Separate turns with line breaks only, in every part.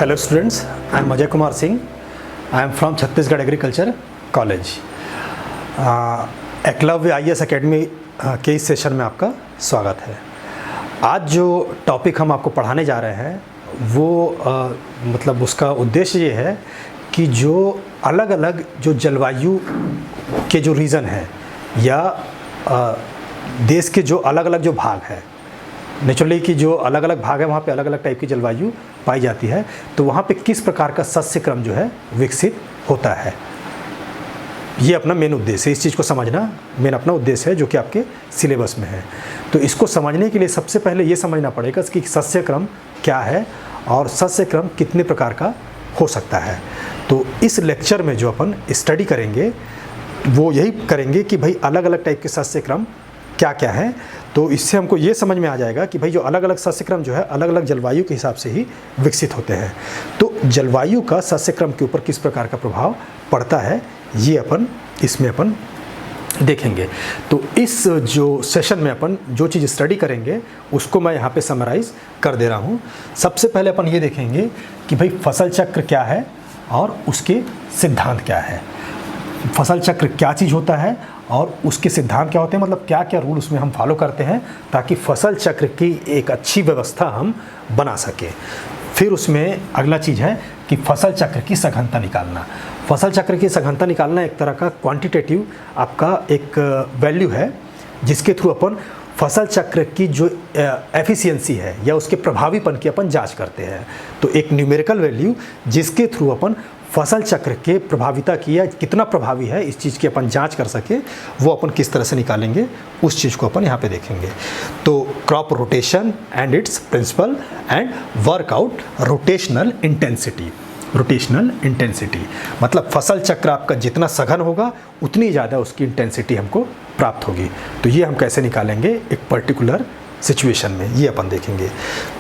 Hello students, I am Ajay Kumar Singh. I am from Chhattisgarh agriculture college. Eklavya IAS academy के इस session में आपका स्वागत है। आज जो टॉपिक हम आपको पढ़ाने जा रहे हैं वो मतलब उसका उद्देश्य ये है कि जो अलग अलग जो जलवायु के जो रीज़न है या देश के जो अलग अलग जो भाग है, नेचुरली कि जो अलग अलग भाग है वहाँ पे अलग अलग टाइप की जलवायु पाई जाती है, तो वहाँ पे किस प्रकार का सस्य क्रम जो है विकसित होता है, ये अपना मेन उद्देश्य है। इस चीज़ को समझना मेन अपना उद्देश्य है जो कि आपके सिलेबस में है। तो इसको समझने के लिए सबसे पहले ये समझना पड़ेगा कि सस्य क्रम क्या है और सस्य क्रम कितने प्रकार का हो सकता है। तो इस लेक्चर में जो अपन स्टडी करेंगे वो यही करेंगे कि भाई अलग अलग टाइप के सस्य क्रम क्या क्या है। तो इससे हमको ये समझ में आ जाएगा कि भाई जो अलग अलग सस्य क्रम जो है अलग अलग जलवायु के हिसाब से ही विकसित होते हैं। तो जलवायु का सस्य क्रम के ऊपर किस प्रकार का प्रभाव पड़ता है ये अपन इसमें अपन देखेंगे। तो इस जो सेशन में अपन जो चीज़ स्टडी करेंगे उसको मैं यहाँ पे समराइज़ कर दे रहा हूँ। सबसे पहले अपन ये देखेंगे कि भाई फसल चक्र क्या है और उसके सिद्धांत क्या है। फसल चक्र क्या चीज़ होता है और उसके सिद्धांत क्या होते हैं, मतलब क्या क्या रूल उसमें हम फॉलो करते हैं ताकि फसल चक्र की एक अच्छी व्यवस्था हम बना सकें। फिर उसमें अगला चीज़ है कि फसल चक्र की सघनता निकालना। फसल चक्र की सघनता निकालना एक तरह का क्वांटिटेटिव आपका एक वैल्यू है जिसके थ्रू अपन फसल चक्र की जो एफिशिएंसी है या उसके प्रभावीपन की अपन जांच करते हैं। तो एक न्यूमेरिकल वैल्यू जिसके थ्रू अपन फसल चक्र के प्रभाविता की या कितना प्रभावी है इस चीज़ की अपन जांच कर सके, वो अपन किस तरह से निकालेंगे उस चीज़ को अपन यहाँ पे देखेंगे। तो crop rotation and its principle and work out rotational intensity. Rotational intensity मतलब फसल चक्र आपका जितना सघन होगा उतनी ज़्यादा उसकी इंटेंसिटी हमको प्राप्त होगी। तो ये हम कैसे निकालेंगे एक पर्टिकुलर सिचुएशन में, ये अपन देखेंगे।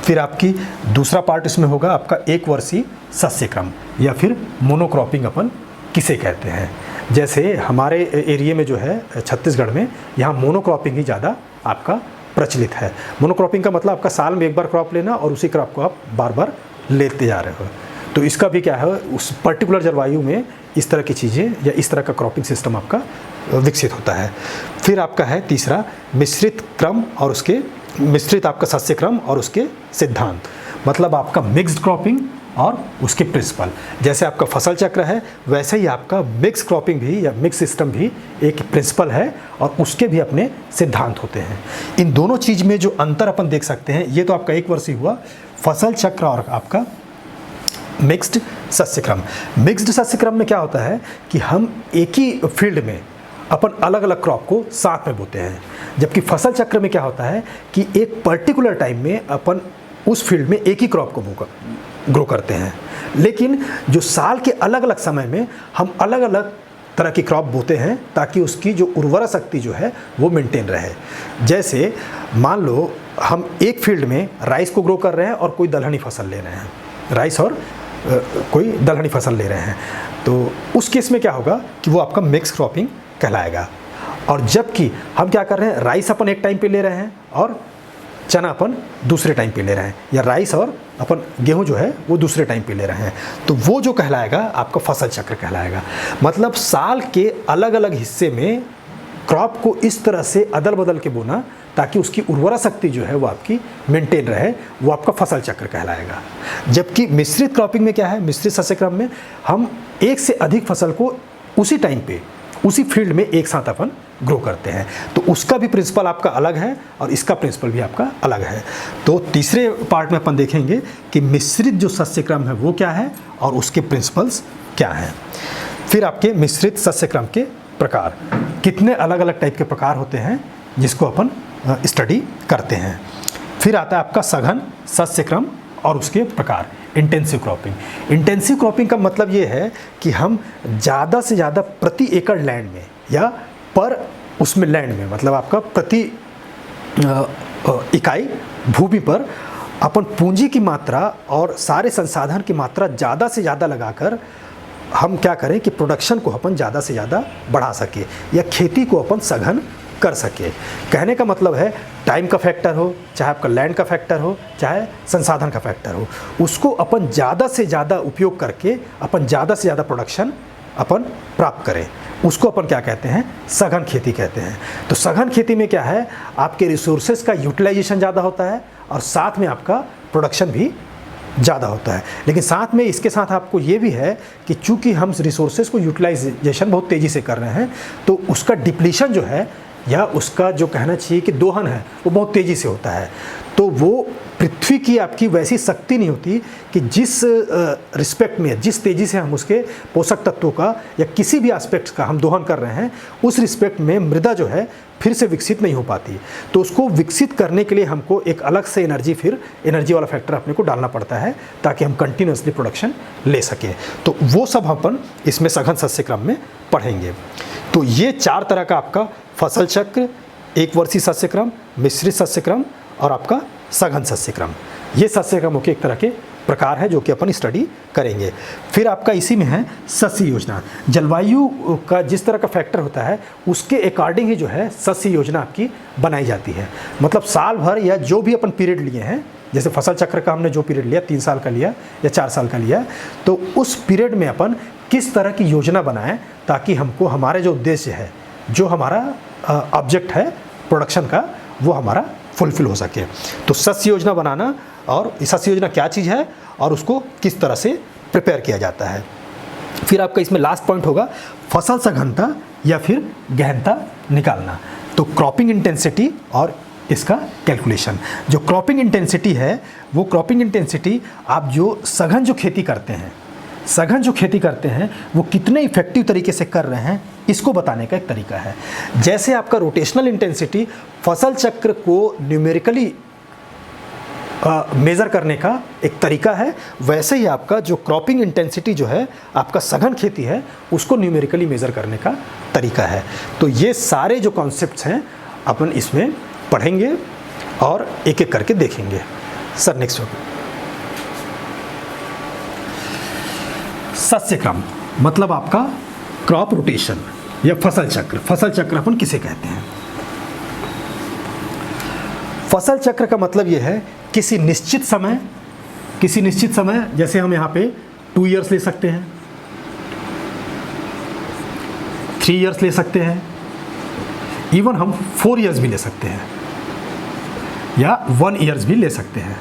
फिर आपकी दूसरा पार्ट इसमें होगा आपका एक वर्षीय सस्य क्रम या फिर मोनोक्रॉपिंग अपन किसे कहते हैं। जैसे हमारे एरिया में जो है छत्तीसगढ़ में यहाँ मोनोक्रॉपिंग ही ज़्यादा आपका प्रचलित है। मोनोक्रॉपिंग का मतलब आपका साल में एक बार क्रॉप लेना और उसी क्रॉप को आप बार बार लेते जा रहे हो। तो इसका भी क्या है उस पर्टिकुलर जलवायु में इस तरह की चीज़ें या इस तरह का क्रॉपिंग सिस्टम आपका विकसित होता है। फिर आपका है तीसरा मिश्रित क्रम और उसके मिश्रित आपका सस्य क्रम और उसके सिद्धांत, मतलब आपका मिक्स्ड क्रॉपिंग और उसके प्रिंसिपल। जैसे आपका फसल चक्र है वैसे ही आपका मिक्स क्रॉपिंग भी या मिक्स सिस्टम भी एक प्रिंसिपल है और उसके भी अपने सिद्धांत होते हैं। इन दोनों चीज़ में जो अंतर अपन देख सकते हैं, ये तो आपका एक वर्षीय हुआ फसल चक्र और आपका मिक्स्ड सस्य क्रम। मिक्स्ड सस्य क्रम में क्या होता है कि हम एक ही फील्ड में अपन अलग अलग क्रॉप को साथ में बोते हैं, जबकि फसल चक्र में क्या होता है कि एक पर्टिकुलर टाइम में अपन उस फील्ड में एक ही क्रॉप को ग्रो करते हैं, लेकिन जो साल के अलग अलग समय में हम अलग अलग तरह की क्रॉप बोते हैं ताकि उसकी जो उर्वरा शक्ति जो है वो मेंटेन रहे। जैसे मान लो हम एक फील्ड में राइस को ग्रो कर रहे हैं और कोई दलहनी फसल ले रहे हैं, राइस और कोई दलहनी फसल ले रहे हैं, तो उस केस में क्या होगा कि वो आपका मिक्स क्रॉपिंग कहलाएगा। और जबकि हम क्या कर रहे हैं, राइस अपन एक टाइम पे ले रहे हैं और चना अपन दूसरे टाइम पे ले रहे हैं, या राइस और अपन गेहूं जो है वो दूसरे टाइम पे ले रहे हैं, तो वो जो कहलाएगा आपका फसल चक्र कहलाएगा। मतलब साल के अलग अलग हिस्से में क्रॉप को इस तरह से अदल बदल के बोना ताकि उसकी उर्वरा शक्ति जो है वो आपकी मेंटेन रहे, वो आपका फसल चक्र कहलाएगा। जबकि मिश्रित क्रॉपिंग में क्या है, मिश्रित सस्य क्रम में हम एक से अधिक फसल को उसी टाइम पे उसी फील्ड में एक साथ अपन ग्रो करते हैं, तो उसका भी प्रिंसिपल आपका अलग है और इसका प्रिंसिपल भी आपका अलग है। तो तीसरे पार्ट में अपन देखेंगे कि मिश्रित जो सस्य क्रम है वो क्या है और उसके प्रिंसिपल्स क्या हैं। फिर आपके मिश्रित सस्य क्रम के प्रकार, कितने अलग अलग टाइप के प्रकार होते हैं जिसको अपन स्टडी करते हैं। फिर आता है आपका सघन सस्य क्रम और उसके प्रकार, इंटेंसिव क्रॉपिंग। इंटेंसिव क्रॉपिंग का मतलब ये है कि हम ज़्यादा से ज़्यादा प्रति एकड़ लैंड में या पर उसमें लैंड में, मतलब आपका प्रति इकाई भूमि पर अपन पूंजी की मात्रा और सारे संसाधन की मात्रा ज़्यादा से ज़्यादा लगाकर हम क्या करें कि प्रोडक्शन को अपन ज़्यादा से ज़्यादा बढ़ा सके या खेती को अपन सघन कर सके। कहने का मतलब है टाइम का फैक्टर हो, चाहे आपका लैंड का फैक्टर हो, चाहे संसाधन का फैक्टर हो, उसको अपन ज़्यादा से ज़्यादा उपयोग करके अपन ज़्यादा से ज़्यादा प्रोडक्शन अपन प्राप्त करें, उसको अपन क्या कहते हैं, सघन खेती कहते हैं। तो सघन खेती में क्या है, आपके रिसोर्सेज का यूटिलाइजेशन ज़्यादा होता है और साथ में आपका प्रोडक्शन भी ज़्यादा होता है। लेकिन साथ में इसके साथ आपको ये भी है कि चूँकि हम रिसोर्सेज को यूटिलाइजेशन बहुत तेज़ी से कर रहे हैं, तो उसका डिप्लीशन जो है या उसका जो कहना चाहिए कि दोहन है वो बहुत तेज़ी से होता है। तो वो पृथ्वी की आपकी वैसी शक्ति नहीं होती कि जिस रिस्पेक्ट में, जिस तेज़ी से हम उसके पोषक तत्वों का या किसी भी एस्पेक्ट्स का हम दोहन कर रहे हैं, उस रिस्पेक्ट में मृदा जो है फिर से विकसित नहीं हो पाती। तो उसको विकसित करने के लिए हमको एक अलग से एनर्जी वाला फैक्टर अपने को डालना पड़ता है ताकि हम कंटिन्यूसली प्रोडक्शन ले सकें। तो वो सब अपन इसमें सघन शस्य क्रम में पढ़ेंगे। तो ये 4 तरह का आपका फसल चक्र, एक वर्षीय शस्य क्रम, मिश्रित शस्य क्रम और आपका सघन शस्य क्रम, ये शस्य क्रमों के एक तरह के प्रकार है जो कि अपन स्टडी करेंगे। फिर आपका इसी में है शस्य योजना। जलवायु का जिस तरह का फैक्टर होता है उसके अकॉर्डिंग ही जो है शस्य योजना आपकी बनाई जाती है। मतलब साल भर या जो भी अपन पीरियड लिए हैं, जैसे फसल चक्र का हमने जो पीरियड लिया 3 साल का लिया या 4 साल का लिया, तो उस पीरियड में अपन किस तरह की योजना बनाएं ताकि हमको हमारे जो उद्देश्य है, जो हमारा ऑब्जेक्ट है प्रोडक्शन का, वो हमारा फुलफिल हो सके। तो शस्य योजना बनाना, और शस्य योजना क्या चीज़ है और उसको किस तरह से प्रिपेयर किया जाता है। फिर आपका इसमें लास्ट पॉइंट होगा फसल सघनता या फिर गहनता निकालना। तो क्रॉपिंग इंटेंसिटी और इसका कैलकुलेशन। जो क्रॉपिंग इंटेंसिटी है, वो क्रॉपिंग इंटेंसिटी आप जो सघन जो खेती करते हैं वो कितने इफेक्टिव तरीके से कर रहे हैं, इसको बताने का एक तरीका है। जैसे आपका रोटेशनल इंटेंसिटी फसल चक्र को न्यूमेरिकली मेज़र करने का एक तरीका है, वैसे ही आपका जो क्रॉपिंग इंटेंसिटी जो है आपका सघन खेती है उसको न्यूमेरिकली मेज़र करने का तरीका है। तो ये सारे जो कॉन्सेप्ट्स हैं अपन इसमें पढ़ेंगे और एक एक करके देखेंगे। सर नेक्स्ट होगा शस्य क्रम, मतलब आपका क्रॉप रोटेशन या फसल चक्र। फसल चक्र अपन किसे कहते हैं? फसल चक्र का मतलब यह है किसी निश्चित समय, जैसे हम यहाँ पे 2 इयर्स ले सकते हैं, 3 इयर्स ले सकते हैं, इवन हम 4 इयर्स भी ले सकते हैं या 1 इयर्स भी ले सकते हैं।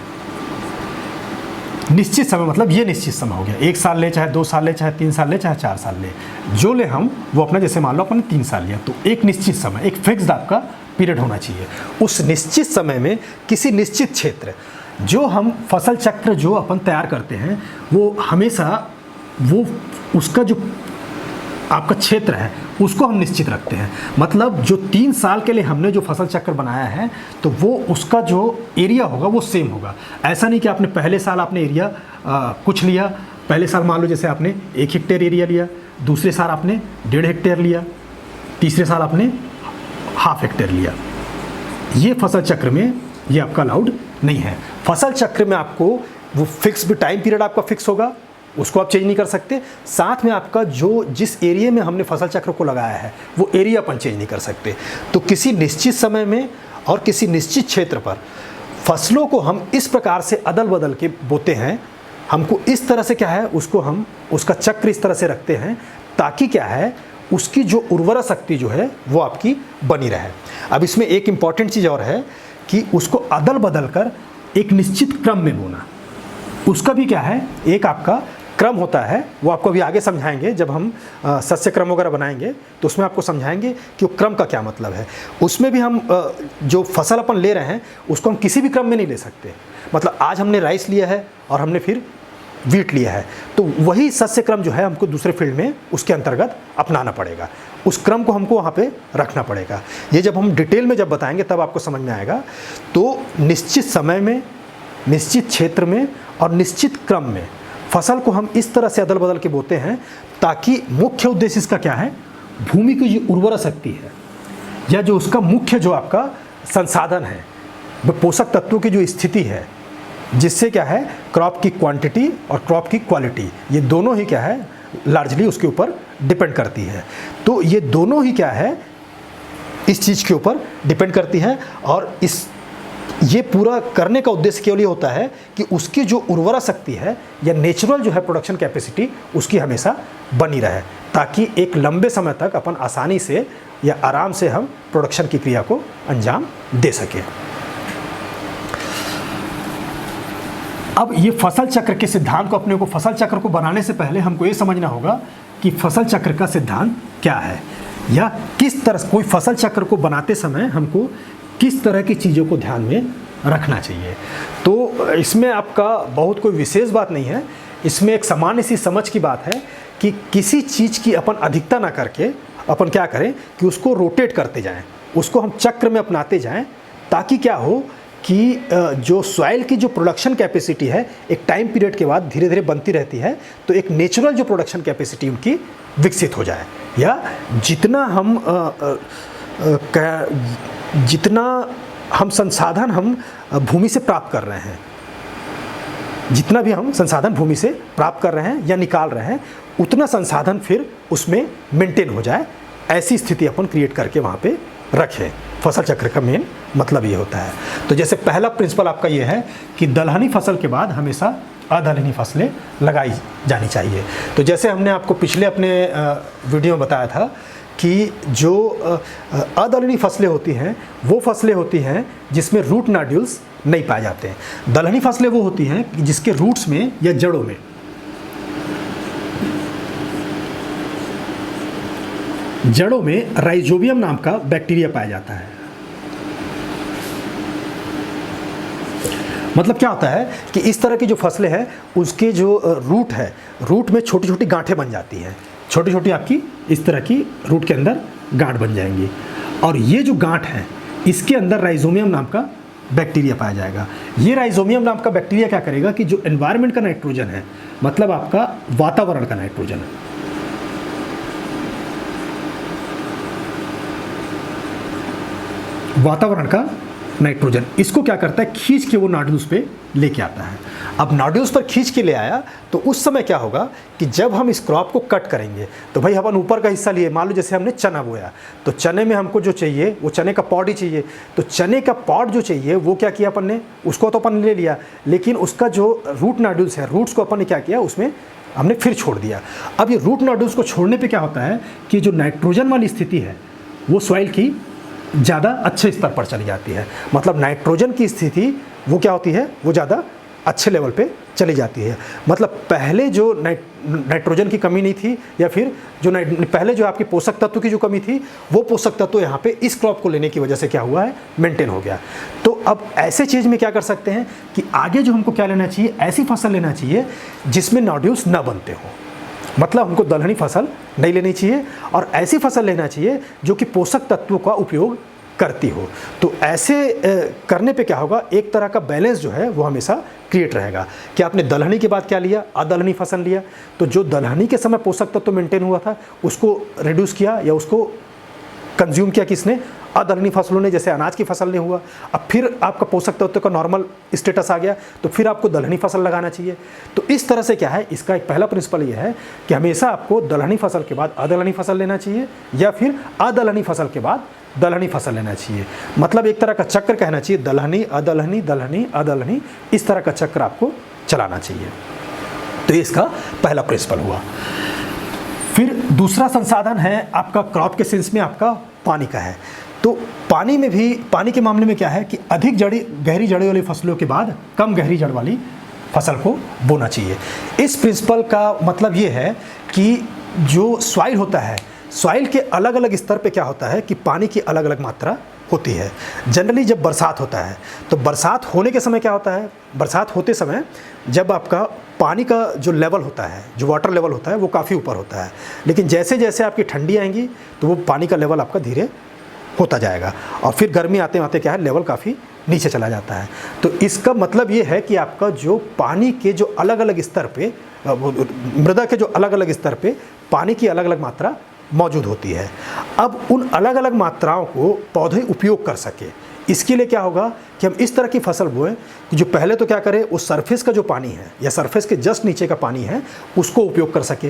निश्चित समय मतलब ये निश्चित समय हो गया, 1 साल ले, चाहे 2 साल ले, चाहे 3 साल ले, चाहे 4 साल ले, जो ले हम वो अपना, जैसे मान लो अपन 3 साल लिया, तो एक निश्चित समय, एक फिक्स्ड आपका पीरियड होना चाहिए। उस निश्चित समय में किसी निश्चित क्षेत्र, जो हम फसल चक्र जो अपन तैयार करते हैं वो हमेशा वो उसका जो आपका क्षेत्र है उसको हम निश्चित रखते हैं। मतलब जो 3 साल के लिए हमने जो फसल चक्र बनाया है तो वो उसका जो एरिया होगा वो सेम होगा। ऐसा नहीं कि आपने पहले साल आपने एरिया कुछ लिया, पहले साल मान लो जैसे आपने 1 हेक्टेयर एरिया लिया, दूसरे साल आपने 1.5 हेक्टेयर लिया, तीसरे साल आपने 1/2 हेक्टेयर लिया। ये फसल चक्र में ये आपका अलाउड नहीं है। फसल चक्र में आपको वो फिक्स भी टाइम पीरियड आपका फिक्स होगा, उसको आप चेंज नहीं कर सकते। साथ में आपका जो जिस एरिया में हमने फसल चक्र को लगाया है वो एरिया अपन चेंज नहीं कर सकते। तो किसी निश्चित समय में और किसी निश्चित क्षेत्र पर फसलों को हम इस प्रकार से अदल बदल के बोते हैं, हमको इस तरह से क्या है उसको हम उसका चक्र इस तरह से रखते हैं ताकि क्या है उसकी जो उर्वरा शक्ति जो है वो आपकी बनी रहे। अब इसमें एक इम्पॉर्टेंट चीज़ और है कि उसको अदल बदल कर एक निश्चित क्रम में बोना, उसका भी क्या है एक आपका क्रम होता है। वो आपको अभी आगे समझाएंगे जब हम शस्य क्रम वगैरह बनाएंगे तो उसमें आपको समझाएंगे कि वो क्रम का क्या मतलब है। उसमें भी हम जो फसल अपन ले रहे हैं उसको हम किसी भी क्रम में नहीं ले सकते। मतलब आज हमने राइस लिया है और हमने फिर वीट लिया है, तो वही शस्य क्रम जो है हमको दूसरे फील्ड में उसके अंतर्गत अपनाना पड़ेगा, उस क्रम को हमको वहाँ पे रखना पड़ेगा। ये जब हम डिटेल में जब बताएंगे तब आपको समझ में आएगा। तो निश्चित समय में, निश्चित क्षेत्र में और निश्चित क्रम में फसल को हम इस तरह से अदल बदल के बोते हैं ताकि मुख्य उद्देश्य इसका क्या है, भूमि की जो उर्वरा शक्ति है या जो उसका मुख्य जो आपका संसाधन है, वो पोषक तत्वों की जो स्थिति है, जिससे क्या है क्रॉप की क्वांटिटी और क्रॉप की क्वालिटी, ये दोनों ही क्या है लार्जली उसके ऊपर डिपेंड करती है। तो ये दोनों ही क्या है इस चीज़ के ऊपर डिपेंड करती है। और ये पूरा करने का उद्देश्य केवल ये होता है कि उसकी जो उर्वरा शक्ति है या नेचुरल जो है प्रोडक्शन कैपेसिटी उसकी हमेशा बनी रहे, ताकि एक लंबे समय तक अपन आसानी से या आराम से हम प्रोडक्शन की क्रिया को अंजाम दे सकें। अब ये फसल चक्र के सिद्धांत को, अपने को फसल चक्र को बनाने से पहले हमको ये समझना होगा कि फसल चक्र का सिद्धांत क्या है, या किस तरह कोई फसल चक्र को बनाते समय हमको किस तरह की चीज़ों को ध्यान में रखना चाहिए। तो इसमें आपका बहुत कोई विशेष बात नहीं है, इसमें एक सामान्य सी समझ की बात है कि किसी चीज़ की अपन अधिकता ना करके अपन क्या करें कि उसको रोटेट करते जाएं, उसको हम चक्र में अपनाते जाएं, ताकि क्या हो कि जो सॉइल की जो प्रोडक्शन कैपेसिटी है एक टाइम पीरियड के बाद धीरे धीरे बनती रहती है, तो एक नेचुरल जो प्रोडक्शन कैपेसिटी उनकी विकसित हो जाए, या जितना हम संसाधन हम भूमि से प्राप्त कर रहे हैं, जितना भी हम संसाधन भूमि से प्राप्त कर रहे हैं या निकाल रहे हैं, उतना संसाधन फिर उसमें मेंटेन हो जाए, ऐसी स्थिति अपन क्रिएट करके वहाँ पे रखें। फसल चक्र का मेन मतलब ये होता है। तो जैसे पहला प्रिंसिपल आपका ये है कि दलहनी फसल के बाद हमेशा अदलहनी फसलें लगाई जानी चाहिए। तो जैसे हमने आपको पिछले अपने वीडियो में बताया था कि जो अदलहनी फसलें होती हैं वो फसलें होती हैं जिसमें रूट नोड्यूल्स नहीं पाए जाते हैं। दलहनी फसलें वो होती हैं जिसके रूट्स में या जड़ों में राइजोबियम नाम का बैक्टीरिया पाया जाता है। मतलब क्या होता है कि इस तरह की जो फसलें हैं उसके जो रूट है, रूट में छोटी छोटी गांठें बन जाती हैं, छोटी छोटी आपकी इस तरह की रूट के अंदर गांठ बन जाएंगी, और ये जो गांठ है इसके अंदर राइजोबियम नाम का बैक्टीरिया पाया जाएगा। ये राइजोबियम नाम का बैक्टीरिया क्या करेगा कि जो एनवायरनमेंट का नाइट्रोजन है, मतलब आपका वातावरण का नाइट्रोजन, वातावरण का नाइट्रोजन, इसको क्या करता है खींच के वो नोड्यूल्स पे लेके आता है। अब नोड्यूल्स पर खींच के ले आया तो उस समय क्या होगा कि जब हम इस क्रॉप को कट करेंगे तो भाई अपन ऊपर का हिस्सा लिए, मान लो जैसे हमने चना बोया तो चने में हमको जो चाहिए वो चने का पॉड ही चाहिए, तो चने का पॉड जो चाहिए वो क्या किया अपन ने, उसको तो अपन ले लिया, लेकिन उसका जो रूट नोड्यूल्स है, रूट्स को अपन ने क्या किया उसमें हमने फिर छोड़ दिया। अब ये रूट नोड्यूल्स को छोड़ने पर क्या होता है कि जो नाइट्रोजन वाली स्थिति है वो सॉइल की ज़्यादा अच्छे स्तर पर चली जाती है, मतलब नाइट्रोजन की स्थिति वो क्या होती है वो ज़्यादा अच्छे लेवल पे चली जाती है। मतलब पहले जो नाइट्रोजन की कमी नहीं थी, या फिर जो पहले जो आपके पोषक तत्व की जो कमी थी वो पोषक तत्व यहाँ पे इस क्रॉप को लेने की वजह से क्या हुआ है मेंटेन हो गया। तो अब ऐसे चीज़ में क्या कर सकते हैं कि आगे जो हमको क्या लेना चाहिए, ऐसी फसल लेना चाहिए जिसमें नोड्यूल्स न बनते हों, मतलब हमको दलहनी फसल नहीं लेनी चाहिए, और ऐसी फसल लेना चाहिए जो कि पोषक तत्वों का उपयोग करती हो। तो ऐसे करने पे क्या होगा, एक तरह का बैलेंस जो है वो हमेशा क्रिएट रहेगा कि आपने दलहनी के बाद क्या लिया, अदलहनी फसल लिया, तो जो दलहनी के समय पोषक तत्व मेंटेन हुआ था उसको रिड्यूस किया या उसको कंज्यूम किया किसने, अदलहनी फसलों ने, जैसे अनाज की फसल ने हुआ। अब फिर आपका पोषक तत्व का नॉर्मल स्टेटस आ गया तो फिर आपको दलहनी फसल लगाना चाहिए। तो इस तरह से क्या है, इसका एक पहला प्रिंसिपल ये है कि हमेशा आपको दलहनी फसल के बाद अदलहनी फसल लेना चाहिए, या फिर अदलहनी फसल के बाद दलहनी फसल लेना चाहिए। मतलब एक तरह का चक्र कहना चाहिए, दलहनी अदलहनी दलहनी अदलहनी, इस तरह का चक्र आपको चलाना चाहिए। तो ये इसका पहला प्रिंसिपल हुआ। फिर दूसरा संसाधन है आपका क्रॉप के सेंस में आपका पानी का है। तो पानी में भी, पानी के मामले में क्या है कि अधिक गहरी जड़ों वाली फसलों के बाद कम गहरी जड़ वाली फसल को बोना चाहिए। इस प्रिंसिपल का मतलब ये है कि जो सॉइल होता है, सॉइल के अलग अलग स्तर पे क्या होता है कि पानी की अलग अलग मात्रा होती है। जनरली जब बरसात होता है तो बरसात होने के समय क्या होता है, बरसात होते समय जब आपका पानी का जो लेवल होता है, जो वाटर लेवल होता है वो काफ़ी ऊपर होता है, लेकिन जैसे जैसे आपकी ठंडी आएंगी तो वो पानी का लेवल आपका धीरे होता जाएगा, और फिर गर्मी आते आते क्या है लेवल काफ़ी नीचे चला जाता है। तो इसका मतलब ये है कि आपका जो पानी के जो अलग अलग स्तर पे, मृदा के जो अलग अलग स्तर पे पानी की अलग अलग मात्रा मौजूद होती है। अब उन अलग अलग मात्राओं को पौधे उपयोग कर सके, इसके लिए क्या होगा कि हम इस तरह की फसल बोएं कि जो पहले तो क्या करें, उस सरफेस का जो पानी है या सरफेस के जस्ट नीचे का पानी है उसको उपयोग कर सके।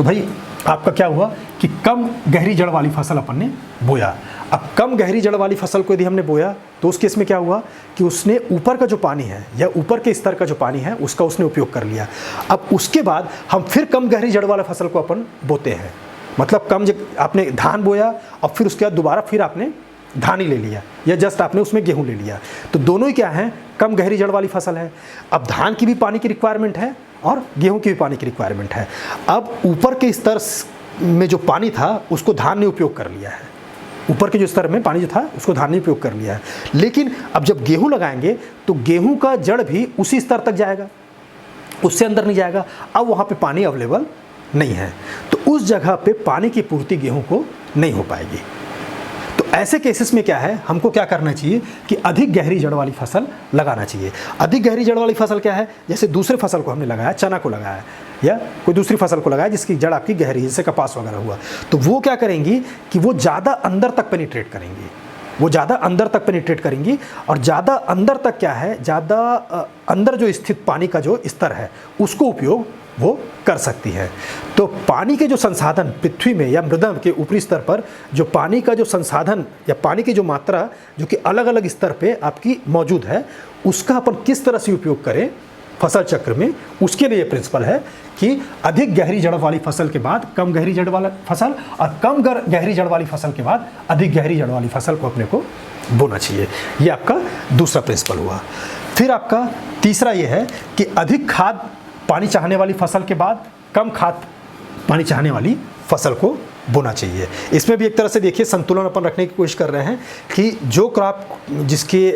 तो भाई आपका क्या हुआ कि कम गहरी जड़ वाली फसल अपन ने बोया। अब कम गहरी जड़ वाली फसल को यदि हमने बोया तो उस केस में क्या हुआ कि उसने ऊपर का जो पानी है या ऊपर के स्तर का जो पानी है उसका उसने उपयोग कर लिया। अब उसके बाद हम फिर कम गहरी जड़ वाला फसल को अपन बोते हैं, मतलब आपने धान बोया और फिर उसके बाद दोबारा फिर आपने धान ही ले लिया या जस्ट आपने उसमें गेहूं ले लिया, तो दोनों ही क्या हैं, कम गहरी जड़ वाली फसल है। अब धान की भी पानी की रिक्वायरमेंट है और गेहूं की भी पानी की रिक्वायरमेंट है। अब ऊपर के स्तर में जो पानी था उसको धान ने उपयोग कर लिया है, ऊपर के जो स्तर में पानी जो था उसको धान ने उपयोग कर लिया है। लेकिन अब जब गेहूं लगाएंगे तो गेहूं का जड़ भी उसी स्तर तक जाएगा, उससे अंदर नहीं जाएगा। अब वहाँ पे पानी अवेलेबल नहीं है, तो उस जगह पे पानी की पूर्ति गेहूं को नहीं हो पाएगी। तो ऐसे केसेस में क्या है, हमको क्या करना चाहिए कि अधिक गहरी जड़ वाली फसल लगाना चाहिए। अधिक गहरी जड़ वाली फसल क्या है, जैसे दूसरे फसल को हमने लगाया, चना को लगाया या कोई दूसरी फसल को लगाया जिसकी जड़ आपकी गहरी, जैसे कपास वगैरह हुआ, तो वो क्या करेंगी कि वो ज़्यादा अंदर तक पेनिट्रेट करेंगी, वो ज़्यादा अंदर तक पेनिट्रेट करेंगी। और ज़्यादा अंदर तक क्या है, ज़्यादा अंदर जो स्थित पानी का जो स्तर है उसको उपयोग वो कर सकती है। तो पानी के जो संसाधन पृथ्वी में या मृदा के ऊपरी स्तर पर जो पानी का जो संसाधन या पानी की जो मात्रा जो कि अलग अलग स्तर पे आपकी मौजूद है, उसका अपन किस तरह से उपयोग करें फसल चक्र में, उसके लिए प्रिंसिपल है कि अधिक गहरी जड़ वाली फसल के बाद कम गहरी जड़ वाला फसल और कम गहरी जड़ वाली फसल के बाद अधिक गहरी जड़ वाली फसल को अपने को बोना चाहिए। ये आपका दूसरा प्रिंसिपल हुआ। फिर आपका तीसरा ये है कि अधिक खाद पानी चाहने वाली फसल के बाद कम खाद पानी चाहने वाली फसल को बोना चाहिए। इसमें भी एक तरह से देखिए संतुलन अपन रखने की कोशिश कर रहे हैं कि जो क्रॉप जिसकी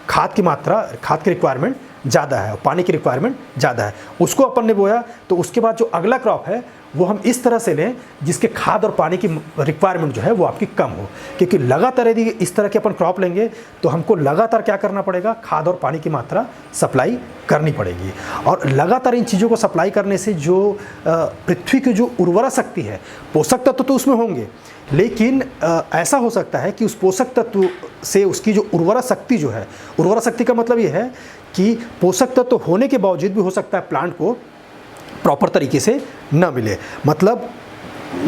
खाद की मात्रा, खाद की रिक्वायरमेंट ज़्यादा है और पानी की रिक्वायरमेंट ज़्यादा है, उसको अपन ने बोया, तो उसके बाद जो अगला क्रॉप है वो हम इस तरह से लें जिसके खाद और पानी की रिक्वायरमेंट जो है वो आपकी कम हो। क्योंकि लगातार यदि इस तरह के अपन क्रॉप लेंगे तो हमको लगातार क्या करना पड़ेगा, खाद और पानी की मात्रा सप्लाई करनी पड़ेगी। और लगातार इन चीज़ों को सप्लाई करने से जो पृथ्वी की जो उर्वरा शक्ति है, पोषक तत्व तो उसमें होंगे, लेकिन ऐसा हो सकता है कि उस पोषक तत्व से उसकी जो उर्वरा शक्ति जो है, उर्वरा शक्ति का मतलब ये है कि पोषक तत्व होने के बावजूद भी हो सकता है प्लांट को प्रॉपर तरीके से न मिले, मतलब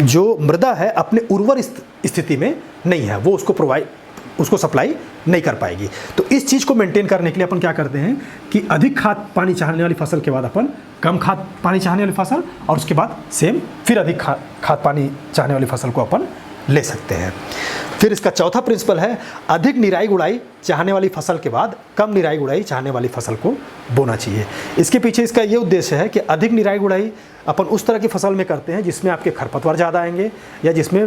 जो मृदा है अपने उर्वर स्थिति में नहीं है, वो उसको सप्लाई नहीं कर पाएगी। तो इस चीज़ को मेंटेन करने के लिए अपन क्या करते हैं कि अधिक खाद पानी चाहने वाली फसल के बाद अपन कम खाद पानी चाहने वाली फसल और उसके बाद सेम फिर अधिक खाद पानी चाहने वाली फसल को अपन ले सकते हैं। फिर इसका चौथा प्रिंसिपल है अधिक निराई गुड़ाई चाहने वाली फसल के बाद कम निराई गुड़ाई चाहने वाली फसल को बोना चाहिए। इसके पीछे इसका ये उद्देश्य है कि अधिक निराई गुड़ाई अपन उस तरह की फसल में करते हैं जिसमें आपके खरपतवार ज़्यादा आएंगे या जिसमें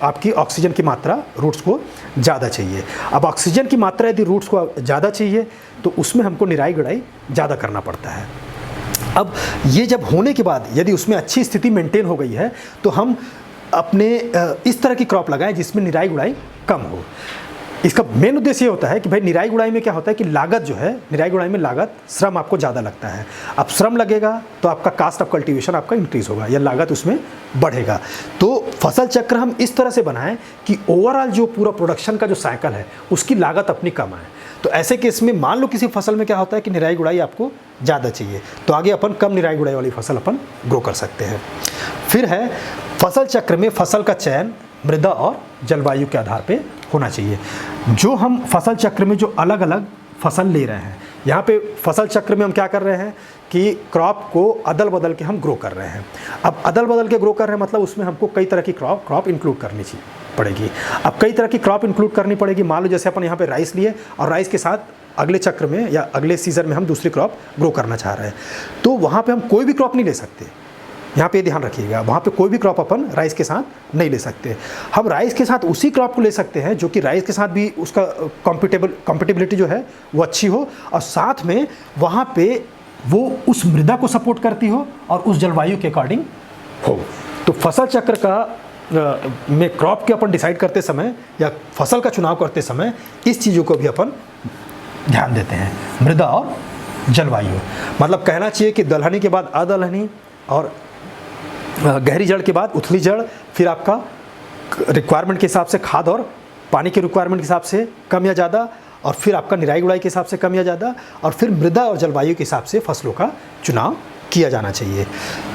आपकी ऑक्सीजन की मात्रा रूट्स को ज़्यादा चाहिए। अब ऑक्सीजन की मात्रा यदि रूट्स को ज़्यादा चाहिए तो उसमें हमको निराई गुड़ाई ज़्यादा करना पड़ता है। अब ये जब होने के बाद यदि उसमें अच्छी स्थिति मेंटेन हो गई है तो हम अपने इस तरह की क्रॉप लगाएं जिसमें निराई गुड़ाई कम हो। इसका मेन उद्देश्य ये होता है कि भाई निराई गुड़ाई में क्या होता है कि लागत जो है, निराई गुड़ाई में लागत, श्रम आपको ज़्यादा लगता है। अब श्रम लगेगा तो आपका कास्ट ऑफ कल्टीवेशन आपका इंक्रीज होगा या लागत उसमें बढ़ेगा। तो फसल चक्र हम इस तरह से बनाएं कि ओवरऑल जो पूरा प्रोडक्शन का जो साइकिल है उसकी लागत अपनी कम आए। तो ऐसे केस में मान लो किसी फसल में क्या होता है कि निराई गुड़ाई आपको ज़्यादा चाहिए, तो आगे अपन कम निराई गुड़ाई वाली फसल अपन ग्रो कर सकते हैं। फिर है फसल चक्र में फसल का चयन मृदा और जलवायु के आधार पे होना चाहिए। जो हम फसल चक्र में जो अलग अलग फसल ले रहे हैं, यहाँ पे फसल चक्र में हम क्या कर रहे हैं कि क्रॉप को अदल बदल के हम ग्रो कर रहे हैं। अब अदल बदल के ग्रो कर रहे हैं मतलब उसमें हमको कई तरह की क्रॉप इंक्लूड करनी पड़ेगी। अब कई तरह की क्रॉप इंक्लूड करनी पड़ेगी। मान लो जैसे अपन यहाँ पे राइस लिए और राइस के साथ अगले चक्र में या अगले सीज़न में हम दूसरी क्रॉप ग्रो करना चाह रहे हैं, तो वहाँ पे हम कोई भी क्रॉप नहीं ले सकते। यहाँ पे ध्यान रखिएगा, वहाँ पे कोई भी क्रॉप अपन राइस के साथ नहीं ले सकते। हम राइस के साथ उसी क्रॉप को ले सकते हैं जो कि राइस के साथ भी उसका कॉम्पिटिबिलिटी जो है वो अच्छी हो और साथ में वहाँ पे वो उस मृदा को सपोर्ट करती हो और उस जलवायु के अकॉर्डिंग हो। तो फसल चक्र का में क्रॉप के अपन डिसाइड करते समय या फसल का चुनाव करते समय इस चीज़ों को भी अपन ध्यान देते हैं, मृदा और जलवायु। मतलब कहना चाहिए कि दलहनी के बाद अदलहनी और गहरी जड़ के बाद उथली जड़, फिर आपका रिक्वायरमेंट के हिसाब से खाद और पानी के रिक्वायरमेंट के हिसाब से कम या ज़्यादा, और फिर आपका निराई गुड़ाई के हिसाब से कम या ज़्यादा, और फिर मृदा और जलवायु के हिसाब से फसलों का चुनाव किया जाना चाहिए।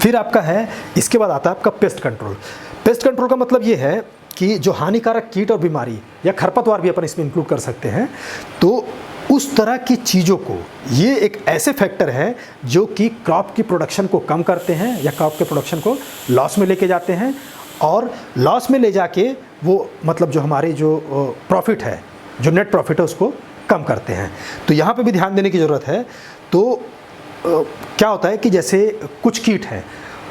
फिर आपका है, इसके बाद आता है आपका पेस्ट कंट्रोल। पेस्ट कंट्रोल का मतलब ये है कि जो हानिकारक कीट और बीमारी या खरपतवार भी अपन इसमें इंक्लूड कर सकते हैं, तो उस तरह की चीज़ों को, ये एक ऐसे फैक्टर है जो कि क्रॉप की प्रोडक्शन को कम करते हैं या क्रॉप के प्रोडक्शन को लॉस में लेके जाते हैं, और लॉस में ले जाके वो मतलब जो हमारे जो प्रॉफिट है, जो नेट प्रॉफिट है, उसको कम करते हैं। तो यहाँ पे भी ध्यान देने की ज़रूरत है। तो क्या होता है कि जैसे कुछ कीट हैं,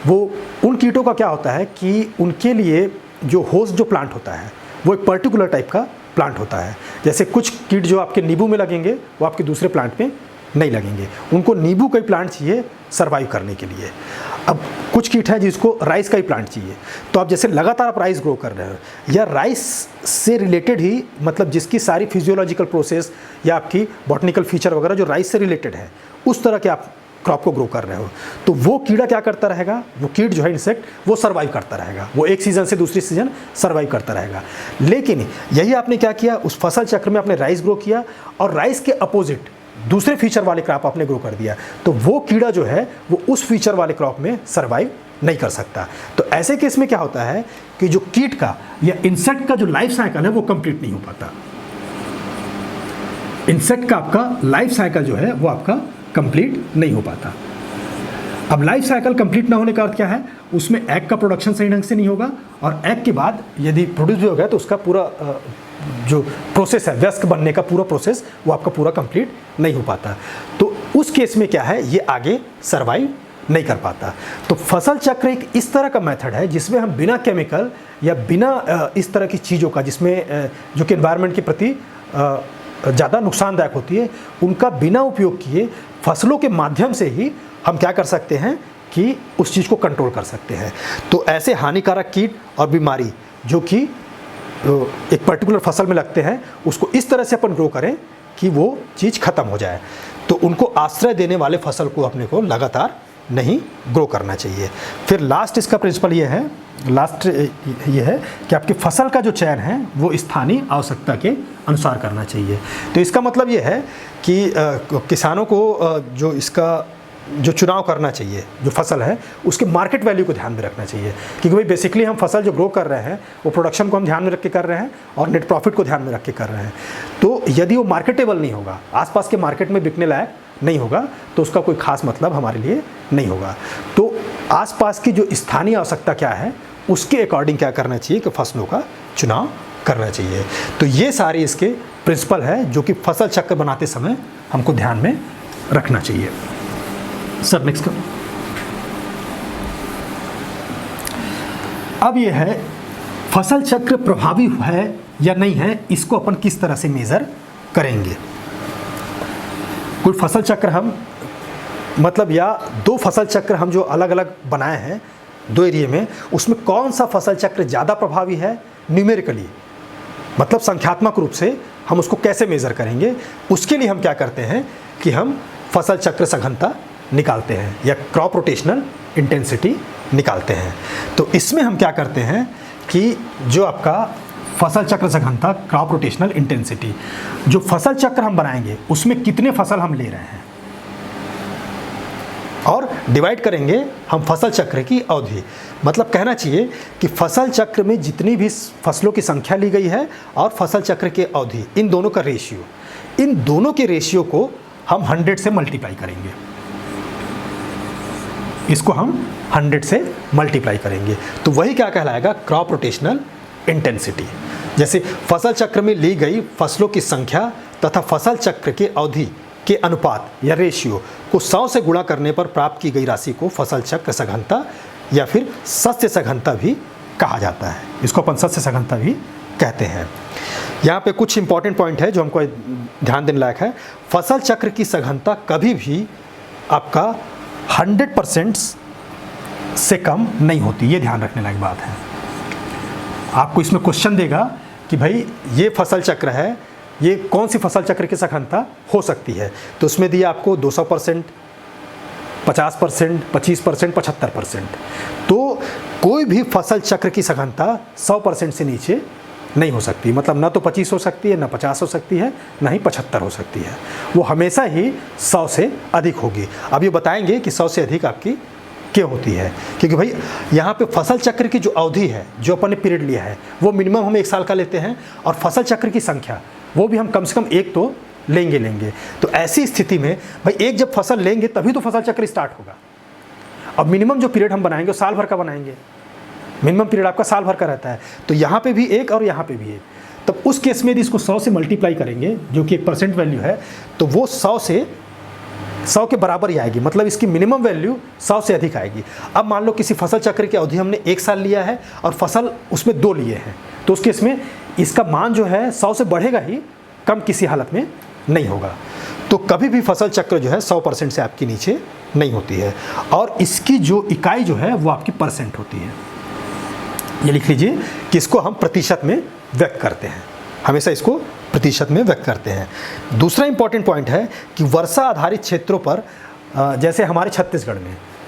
वो उन कीटों का क्या होता है कि उनके लिए जो होस्ट जो प्लांट होता है वो एक पर्टिकुलर टाइप का प्लांट होता है। जैसे कुछ कीट जो आपके नींबू में लगेंगे वो आपके दूसरे प्लांट में नहीं लगेंगे, उनको नींबू का ही प्लांट चाहिए सर्वाइव करने के लिए। अब कुछ कीट है जिसको राइस का ही प्लांट चाहिए। तो आप जैसे लगातार आप राइस ग्रो कर रहे हो या राइस से रिलेटेड ही, मतलब जिसकी सारी फिजियोलॉजिकल प्रोसेस या आपकी बॉटनिकल फीचर वगैरह जो राइस से रिलेटेड है, उस तरह के आप क्रॉप को ग्रो कर रहे हो, तो वो कीड़ा क्या करता रहेगा, वो कीट जो है इंसेक्ट, वो सर्वाइव करता रहेगा, वो एक सीज़न से दूसरी सीज़न सर्वाइव करता रहेगा। लेकिन यही आपने क्या किया, उस फसल चक्र में आपने राइस ग्रो किया और राइस के अपोजिट दूसरे फीचर वाले क्रॉप आपने ग्रो कर दिया, तो वो कीड़ा जो है वो उस फीचर वाले क्रॉप में सर्वाइव नहीं कर सकता। तो ऐसे केस में क्या होता है कि जो कीट का या इंसेक्ट का जो लाइफ साइकिल है वो कंप्लीट नहीं हो पाता। इंसेक्ट का आपका लाइफ साइकिल जो है वो आपका कंप्लीट नहीं हो पाता। अब लाइफ साइकिल कंप्लीट ना होने का अर्थ क्या है, उसमें एग का प्रोडक्शन सही ढंग से नहीं होगा, और एग के बाद यदि प्रोड्यूस भी हो गया तो उसका पूरा जो प्रोसेस है, वयस्क बनने का पूरा प्रोसेस, वो आपका पूरा कंप्लीट नहीं हो पाता। तो उस केस में क्या है, ये आगे सर्वाइव नहीं कर पाता। तो फसल चक्र एक इस तरह का मेथड है जिसमें हम बिना केमिकल या बिना इस तरह की चीज़ों का, जिसमें जो कि एनवायरनमेंट के प्रति ज़्यादा नुकसानदायक होती है, उनका बिना उपयोग किए फसलों के माध्यम से ही हम क्या कर सकते हैं कि उस चीज़ को कंट्रोल कर सकते हैं। तो ऐसे हानिकारक कीट और बीमारी जो कि एक पर्टिकुलर फसल में लगते हैं, उसको इस तरह से अपन ग्रो करें कि वो चीज़ ख़त्म हो जाए। तो उनको आश्रय देने वाले फसल को अपने को लगातार नहीं ग्रो करना चाहिए। फिर लास्ट इसका प्रिंसिपल ये है, लास्ट ये है कि आपकी फसल का जो चयन है वो स्थानीय आवश्यकता के अनुसार करना चाहिए। तो इसका मतलब ये है कि किसानों को जो इसका जो चुनाव करना चाहिए, जो फसल है उसके मार्केट वैल्यू को ध्यान में रखना चाहिए, क्योंकि भाई बेसिकली हम फसल जो ग्रो कर रहे हैं वो प्रोडक्शन को हम ध्यान में रख के कर रहे हैं और नेट प्रॉफिट को ध्यान में रख के कर रहे हैं। तो यदि वो मार्केटेबल नहीं होगा, आसपास के मार्केट में बिकने लायक नहीं होगा, तो उसका कोई खास मतलब हमारे लिए नहीं होगा। तो आसपास की जो स्थानीय आवश्यकता क्या है उसके अकॉर्डिंग क्या करना चाहिए कि फसलों का चुनाव करना चाहिए। तो ये सारे इसके प्रिंसिपल है जो कि फसल चक्र बनाते समय हमको ध्यान में रखना चाहिए। सर नेक्स्ट करो। अब ये है फसल चक्र प्रभावी है या नहीं है, इसको अपन किस तरह से मेजर करेंगे। कोई फसल चक्र हम मतलब या दो फसल चक्र हम जो अलग अलग बनाए हैं दो एरिया में, उसमें कौन सा फसल चक्र ज़्यादा प्रभावी है न्यूमेरिकली, मतलब संख्यात्मक रूप से हम उसको कैसे मेज़र करेंगे। उसके लिए हम क्या करते हैं कि हम फसल चक्र सघनता निकालते हैं या क्रॉप रोटेशनल इंटेंसिटी निकालते हैं। तो इसमें हम क्या करते हैं कि जो आपका फसल चक्र सघनता, क्रॉप रोटेशनल इंटेंसिटी, जो फसल चक्र हम बनाएंगे उसमें कितने फसल हम ले रहे हैं, और डिवाइड करेंगे हम फसल चक्र की अवधि। मतलब कहना चाहिए कि फसल चक्र में जितनी भी फसलों की संख्या ली गई है और फसल चक्र के अवधि, इन दोनों का रेशियो, इन दोनों के रेशियो को हम 100 से मल्टीप्लाई करेंगे। इसको हम 100 से मल्टीप्लाई करेंगे तो वही क्या कहलाएगा, क्रॉप रोटेशनल इंटेंसिटी। जैसे फसल चक्र में ली गई फसलों की संख्या तथा फसल चक्र के अवधि के अनुपात या रेशियो को 100 से गुणा करने पर प्राप्त की गई राशि को फसल चक्र सघनता या फिर सस्य सघनता भी कहा जाता है। इसको अपन सस्य सघनता भी कहते हैं। यहाँ पे कुछ इंपॉर्टेंट पॉइंट है जो हमको ध्यान देने लायक है। फसल चक्र की सघनता कभी भी आपका 100% से कम नहीं होती, ये ध्यान रखने लायक बात है। आपको इसमें क्वेश्चन देगा कि भाई ये फसल चक्र है, ये कौन सी फसल चक्र की सघनता हो सकती है, तो उसमें दिया आपको 200%, 50%, 25%, 75%। तो कोई भी फसल चक्र की सघनता 100% से नीचे नहीं हो सकती। मतलब ना तो 25 हो सकती है, ना 50 हो सकती है, ना ही 75 हो सकती है। वो हमेशा ही 100 से अधिक होगी। अब ये बताएंगे कि 100 से अधिक आपकी क्यों होती है, क्योंकि भाई यहाँ पे फसल चक्र की जो अवधि है, जो अपन ने पीरियड लिया है, वो मिनिमम हम 1 साल का लेते हैं, और फसल चक्र की संख्या वो भी हम कम से कम एक तो लेंगे। तो ऐसी स्थिति में भाई एक जब फसल लेंगे तभी तो फसल चक्र स्टार्ट होगा। अब मिनिमम जो पीरियड हम बनाएंगे वो साल भर का बनाएंगे। मिनिमम पीरियड आपका साल भर का रहता है, तो यहाँ पे भी एक और यहाँ पे भी एक। तब उस केस में यदि इसको 100 से मल्टीप्लाई करेंगे, जो कि 1% वैल्यू है, तो वो 100 के बराबर ही आएगी। मतलब इसकी मिनिमम वैल्यू 100 से अधिक आएगी। अब मान लो किसी फसल चक्र की अवधि हमने 1 साल लिया है और फसल उसमें 2 लिए हैं, तो उस केस में इसका मान जो है 100 से बढ़ेगा ही, कम किसी हालत में नहीं होगा। तो कभी भी फसल चक्र जो है 100% से आपकी नीचे नहीं होती है, और इसकी जो इकाई जो है वो आपकी परसेंट होती है। ये लिख लीजिए कि इसको हम प्रतिशत में व्यक्त करते हैं, हमेशा इसको प्रतिशत में व्यक्त करते हैं। दूसरा इंपॉर्टेंट पॉइंट है कि वर्षा आधारित क्षेत्रों पर, जैसे हमारे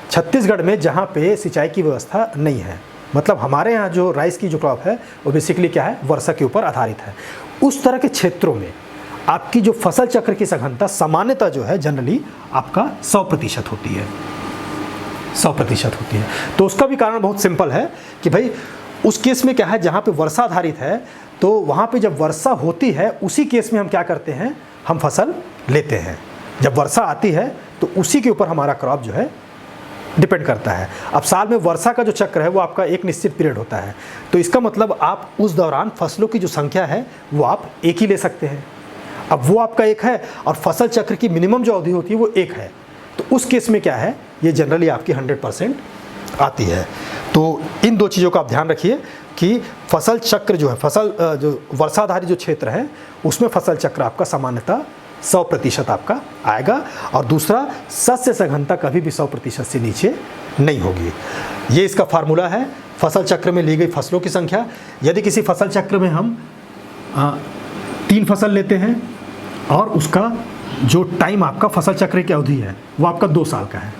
छत्तीसगढ़ में जहाँ पे सिंचाई की व्यवस्था नहीं है, मतलब हमारे यहाँ जो राइस की जो क्रॉप है वो बेसिकली क्या है, वर्षा के ऊपर आधारित है। उस तरह के क्षेत्रों में आपकी जो फसल चक्र की सघनता सामान्यतः जो है जनरली आपका 100% होती है, 100% होती है। तो उसका भी कारण बहुत सिंपल है कि भाई उस केस में क्या है, जहाँ पे वर्षा आधारित है, तो वहाँ पे जब वर्षा होती है उसी केस में हम क्या करते हैं, हम फसल लेते हैं। जब वर्षा आती है तो उसी के ऊपर हमारा क्रॉप जो है डिपेंड करता है। अब साल में वर्षा का जो चक्र है वो आपका एक निश्चित पीरियड होता है, तो इसका मतलब आप उस दौरान फसलों की जो संख्या है वो आप एक ही ले सकते हैं। अब वो आपका एक है और फसल चक्र की मिनिमम जो अवधि होती है वो एक है, तो उस केस में क्या है, ये जनरली आपकी 100% आती है। तो इन 2 चीज़ों का आप ध्यान रखिए कि फसल चक्र जो है, जो वर्षाधारी जो क्षेत्र है उसमें फसल चक्र आपका सामान्यतः 100% आपका आएगा, और दूसरा शस्य सघनता कभी भी 100% से नीचे नहीं होगी। ये इसका फार्मूला है फसल चक्र में ली गई फसलों की संख्या। यदि किसी फसल चक्र में हम 3 फसल लेते हैं और उसका जो टाइम आपका फसल चक्र की अवधि है वो आपका 2 साल का है,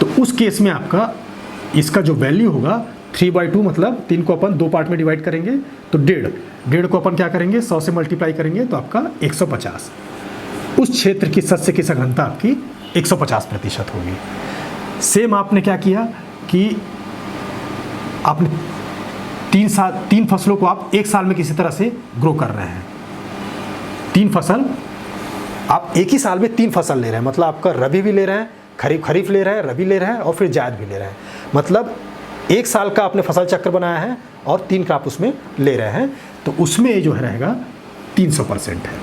तो उस केस में आपका इसका जो वैल्यू होगा 3/2, मतलब 3 को अपन 2 पार्ट में डिवाइड करेंगे तो 1.5 को अपन क्या करेंगे, 100 से मल्टीप्लाई करेंगे तो आपका 150। उस क्षेत्र की शस्य की सघनता आपकी 150% होगी। सेम आपने क्या किया कि आपने 3 फसलों को आप 1 साल में किसी तरह से ग्रो कर रहे हैं। 3 फसल आप एक ही साल में 3 फसल ले रहे हैं, मतलब आपका रबी भी ले रहे हैं, खरीफ ले रहे हैं, रबी ले रहे हैं और फिर जायद भी ले रहे हैं। मतलब 1 साल का आपने फसल चक्र बनाया है और 3 क्रॉप उसमें ले रहे हैं, तो उसमें ये जो है रहेगा 300% है।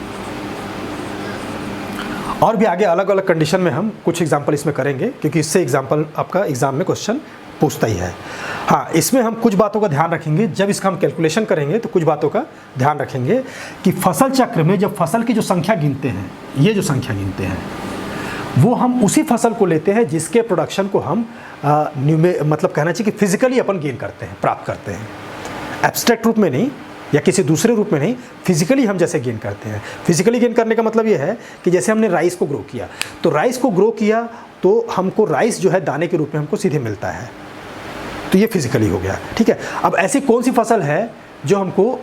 और भी आगे अलग अलग कंडीशन में हम कुछ एग्जाम्पल इसमें करेंगे, क्योंकि इससे एग्जाम्पल आपका एग्जाम में क्वेश्चन पूछता ही है। हाँ, इसमें हम कुछ बातों का ध्यान रखेंगे, जब इसका हम कैलकुलेशन करेंगे तो कुछ बातों का ध्यान रखेंगे कि फसल चक्र में जब फसल की जो संख्या गिनते हैं, ये जो संख्या गिनते हैं वो हम उसी फसल को लेते हैं जिसके प्रोडक्शन को हम मतलब कहना चाहिए कि फिजिकली अपन गेन करते हैं, प्राप्त करते हैं, एब्स्ट्रैक्ट रूप में नहीं या किसी दूसरे रूप में नहीं, फिजिकली हम जैसे गेन करते हैं। फिजिकली गेन करने का मतलब ये है कि जैसे हमने राइस को ग्रो किया, तो राइस को ग्रो किया तो हमको राइस जो है दाने के रूप में हमको सीधे मिलता है, तो ये फिजिकली हो गया। ठीक है, अब ऐसी कौन सी फसल है जो हमको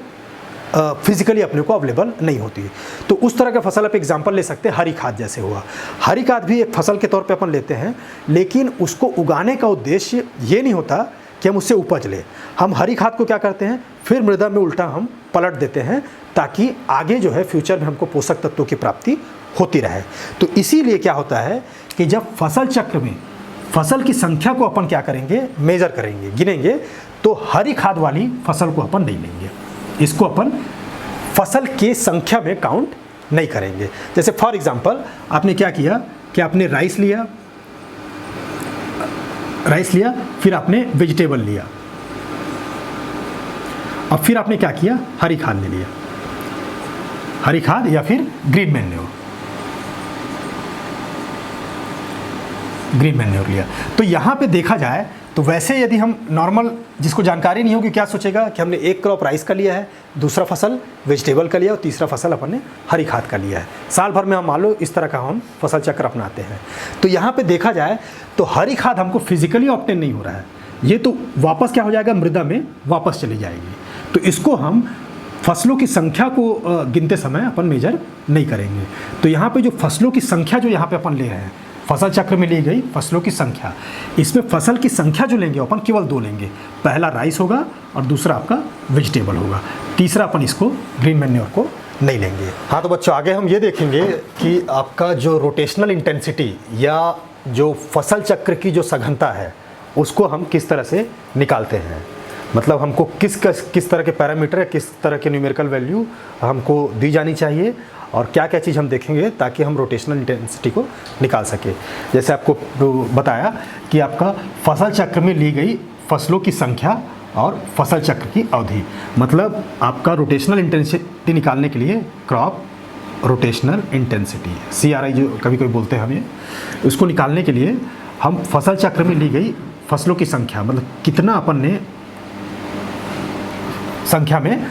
फिजिकली अपने को अवेलेबल नहीं होती, तो उस तरह का फसल आप एग्जांपल ले सकते हैं। हरी खाद जैसे हुआ, हरी खाद भी एक फसल के तौर पे अपन लेते हैं, लेकिन उसको उगाने का उद्देश्य ये नहीं होता कि हम उससे उपज ले। हम हरी खाद को क्या करते हैं, फिर मृदा में उल्टा हम पलट देते हैं ताकि आगे जो है फ्यूचर में हमको पोषक तत्वों की प्राप्ति होती रहे। तो इसीलिए क्या होता है कि जब फसल चक्र में फसल की संख्या को अपन क्या करेंगे, मेजर करेंगे, गिनेंगे, तो हरी खाद वाली फसल को अपन नहीं लेंगे, इसको अपन फसल के संख्या में काउंट नहीं करेंगे। जैसे फॉर एग्जांपल आपने क्या किया कि आपने राइस लिया, फिर आपने वेजिटेबल लिया, और फिर आपने क्या किया, हरी खाद ले लिया, हरी खाद या फिर ग्रीन मैन्योर लिया। तो यहाँ पे देखा जाए तो वैसे यदि हम नॉर्मल, जिसको जानकारी नहीं होगी क्या सोचेगा कि हमने एक क्रॉप राइस का लिया है, दूसरा फसल वेजिटेबल का लिया और तीसरा फसल अपन ने हरी खाद का लिया है। साल भर में हम मान लो इस तरह का हम फसल चक्र अपनाते हैं। तो यहाँ पे देखा जाए तो हरी खाद हमको फिजिकली ऑब्टेन नहीं हो रहा है, ये तो वापस क्या हो जाएगा, मृदा में वापस चली जाएगी। तो इसको हम फसलों की संख्या को गिनते समय अपन मेजर नहीं करेंगे। तो यहाँ पे जो फसलों की संख्या जो यहाँ पे अपन ले रहे हैं, फसल चक्र में ली गई फसलों की संख्या, इसमें फसल की संख्या जो लेंगे अपन केवल 2 लेंगे। पहला राइस होगा और दूसरा आपका वेजिटेबल होगा। तीसरा अपन इसको ग्रीन मैन्योर को नहीं लेंगे। हाँ, तो बच्चों आगे हम ये देखेंगे कि आपका जो रोटेशनल इंटेंसिटी या जो फसल चक्र की जो सघनता है उसको हम किस तरह से निकालते हैं। मतलब हमको किस तरह के पैरामीटर है, किस तरह के न्यूमेरिकल वैल्यू हमको दी जानी चाहिए और क्या क्या चीज़ हम देखेंगे ताकि हम रोटेशनल इंटेंसिटी को निकाल सके। जैसे आपको बताया कि आपका फसल चक्र में ली गई फसलों की संख्या और फसल चक्र की अवधि, मतलब आपका रोटेशनल इंटेंसिटी निकालने के लिए क्रॉप रोटेशनल इंटेंसिटी CRI जो कभी कभी बोलते हैं हम, ये उसको निकालने के लिए हम फसल चक्र में ली गई फसलों की संख्या, मतलब कितना अपन ने संख्या में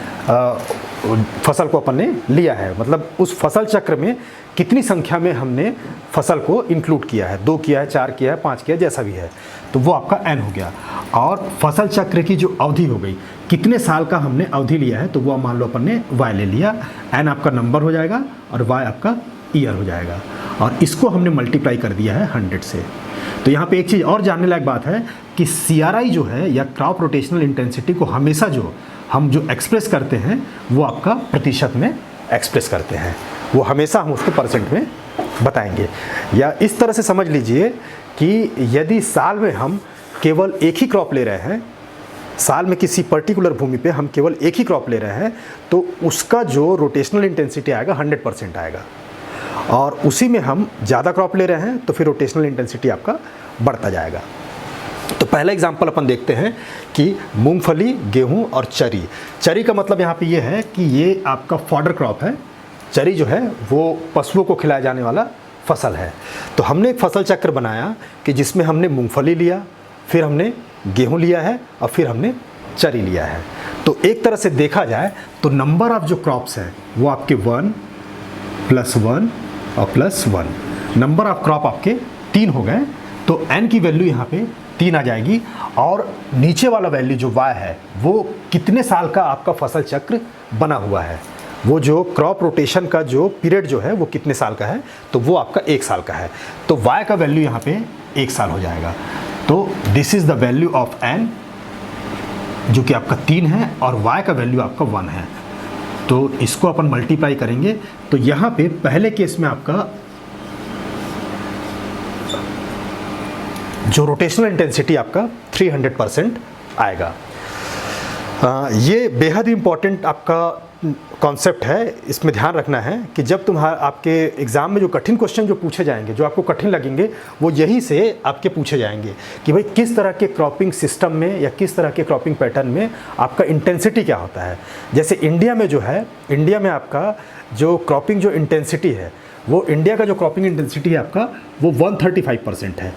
फसल को अपन ने लिया है, मतलब उस फसल चक्र में कितनी संख्या में हमने फसल को इंक्लूड किया है, 2 किया है, 4 किया है, 5 किया है, जैसा भी है, तो वो आपका n हो गया। और फसल चक्र की जो अवधि हो गई, कितने साल का हमने अवधि लिया है, तो वो मान लो अपन ने y ले लिया, n आपका नंबर हो जाएगा और y आपका ईयर हो जाएगा, और इसको हमने मल्टीप्लाई कर दिया है 100 से। तो यहाँ पे एक चीज़ और जानने लायक बात है कि CRI जो है या क्रॉप रोटेशनल इंटेंसिटी को हमेशा हम जो एक्सप्रेस करते हैं वो आपका प्रतिशत में एक्सप्रेस करते हैं, वो हमेशा हम उसको परसेंट में बताएंगे। या इस तरह से समझ लीजिए कि यदि साल में हम केवल एक ही क्रॉप ले रहे हैं, साल में किसी पर्टिकुलर भूमि पे हम केवल एक ही क्रॉप ले रहे हैं, तो उसका जो रोटेशनल इंटेंसिटी आएगा 100% आएगा। और उसी में हम ज़्यादा क्रॉप ले रहे हैं तो फिर रोटेशनल इंटेंसिटी आपका बढ़ता जाएगा। तो पहला एग्जांपल अपन देखते हैं कि मूंगफली, गेहूं और चरी। चरी का मतलब यहाँ पे ये है कि ये आपका फॉडर क्रॉप है। चरी जो है वो पशुओं को खिलाया जाने वाला फसल है। तो हमने एक फसल चक्र बनाया कि जिसमें हमने मूंगफली लिया, फिर हमने गेहूं लिया है और फिर हमने चरी लिया है। तो एक तरह से देखा जाए तो नंबर ऑफ जो क्रॉप्स हैं वो आपके 1 + 1 और +1, नंबर ऑफ क्रॉप आपके 3 हो गए। तो n की वैल्यू यहाँ पे 3 आ जाएगी, और नीचे वाला वैल्यू जो y है वो कितने साल का आपका फसल चक्र बना हुआ है, वो जो क्रॉप रोटेशन का जो पीरियड जो है वो कितने साल का है, तो वो आपका 1 साल का है। तो y का वैल्यू यहाँ पे 1 साल हो जाएगा। तो this is the value of n जो कि आपका 3 है, और y का वैल्यू आपका 1 है। तो इसको अपन मल्टीप्लाई करेंगे तो यहाँ पे पहले केस में आपका जो रोटेशनल इंटेंसिटी आपका 300% आएगा। ये बेहद इम्पॉर्टेंट आपका कॉन्सेप्ट है। इसमें ध्यान रखना है कि जब आपके एग्ज़ाम में जो कठिन क्वेश्चन जो पूछे जाएंगे, जो आपको कठिन लगेंगे, वो यहीं से आपके पूछे जाएंगे कि भाई किस तरह के क्रॉपिंग सिस्टम में या किस तरह के क्रॉपिंग पैटर्न में आपका इंटेंसिटी क्या होता है। जैसे इंडिया में जो है, इंडिया में आपका जो क्रॉपिंग जो इंटेंसिटी है, वो इंडिया का जो क्रॉपिंग इंटेंसिटी है आपका वो 135% है।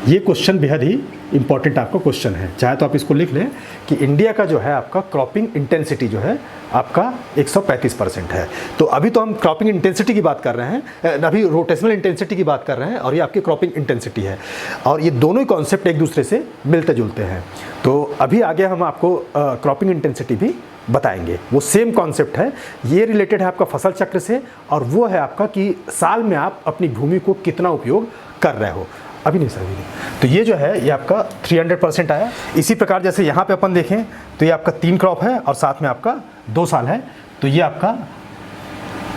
ये क्वेश्चन बेहद ही इंपॉर्टेंट आपका क्वेश्चन है, चाहे तो आप इसको लिख लें कि इंडिया का जो है आपका क्रॉपिंग इंटेंसिटी जो है आपका 135% है। तो अभी तो हम क्रॉपिंग इंटेंसिटी की बात कर रहे हैं, अभी रोटेशनल इंटेंसिटी की बात कर रहे हैं, और ये आपकी क्रॉपिंग इंटेंसिटी है, और ये दोनों ही कॉन्सेप्ट एक दूसरे से मिलते जुलते हैं। तो अभी आगे हम आपको क्रॉपिंग इंटेंसिटी भी बताएंगे, वो सेम कॉन्सेप्ट है। ये रिलेटेड है आपका फसल चक्र से, और वो है आपका कि साल में आप अपनी भूमि को कितना उपयोग कर रहे हो। अभी नहीं सर, अभी नहीं। तो ये जो है ये आपका 300% आया। इसी प्रकार जैसे यहाँ पे अपन देखें तो ये आपका 3 क्रॉप है और साथ में आपका 2 साल है, तो ये आपका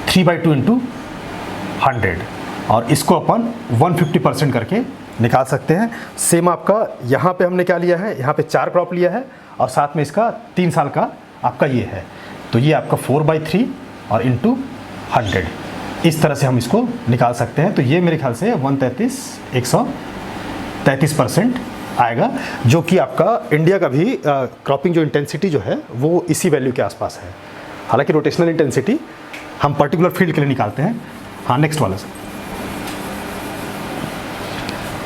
3/2 × 100, और इसको अपन 150% करके निकाल सकते हैं। सेम आपका यहाँ पे हमने क्या लिया है, यहाँ पे 4 क्रॉप लिया है और साथ में इसका 3 साल का आपका ये है, तो ये आपका 4/3 और × 100, इस तरह से हम इसको निकाल सकते हैं। तो ये मेरे ख्याल से 133% आएगा, जो कि आपका इंडिया का भी क्रॉपिंग जो इंटेंसिटी जो है वो इसी वैल्यू के आसपास है। हालांकि रोटेशनल इंटेंसिटी हम पर्टिकुलर फील्ड के लिए निकालते हैं। हाँ, नेक्स्ट वाला सर।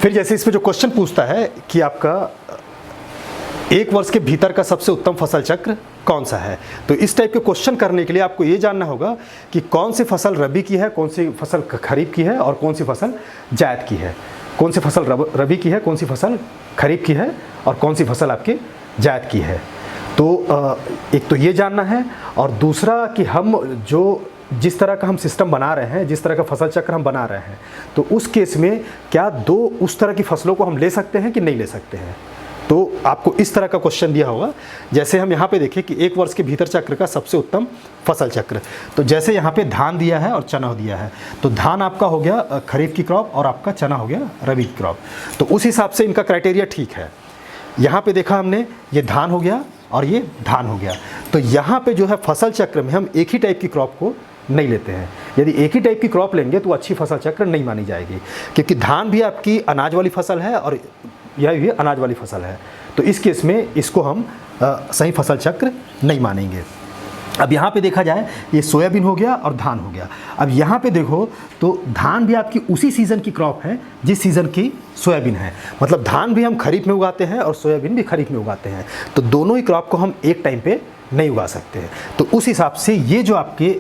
फिर जैसे इसमें जो क्वेश्चन पूछता है कि आपका 1 वर्ष के भीतर का सबसे उत्तम फसल चक्र कौन सा है, तो इस टाइप के क्वेश्चन करने के लिए आपको ये जानना होगा कि कौन सी फसल रबी की है, कौन सी फसल खरीफ की है और कौन सी फसल जायद की है, कौन सी फसल रबी की है, कौन सी फसल खरीफ की है और कौन सी फसल आपके जायद की है। तो एक तो ये जानना है, और दूसरा कि हम जिस तरह का हम सिस्टम बना रहे हैं, जिस तरह का फसल चक्र हम बना रहे हैं, तो उस केस में क्या उस तरह की फसलों को हम ले सकते हैं कि नहीं ले सकते हैं। तो आपको इस तरह का क्वेश्चन दिया होगा। जैसे हम यहाँ पे देखें कि एक वर्ष के भीतर चक्र का सबसे उत्तम फसल चक्र, तो जैसे यहाँ पे धान दिया है और चना दिया है, तो धान आपका हो गया खरीफ की क्रॉप और आपका चना हो गया रबी की क्रॉप। तो उस हिसाब से इनका क्राइटेरिया ठीक है। यहाँ पे देखा हमने, ये धान हो गया और ये धान हो गया। तो यहाँ पे जो है फसल चक्र में हम एक ही टाइप की क्रॉप को नहीं लेते हैं। यदि एक ही टाइप की क्रॉप लेंगे तो अच्छी फसल चक्र नहीं मानी जाएगी, क्योंकि धान भी आपकी अनाज वाली फसल है और यह भी अनाज वाली फसल है। तो इस केस में इसको हम सही फसल चक्र नहीं मानेंगे। अब यहाँ पे देखा जाए, ये सोयाबीन हो गया और धान हो गया। अब यहाँ पे देखो तो धान भी आपकी उसी सीज़न की क्रॉप है जिस सीज़न की सोयाबीन है। मतलब धान भी हम खरीफ में उगाते हैं और सोयाबीन भी खरीफ में उगाते हैं। तो दोनों ही क्रॉप को हम एक टाइम पे नहीं उगा सकते हैं। तो उस हिसाब से ये जो आपके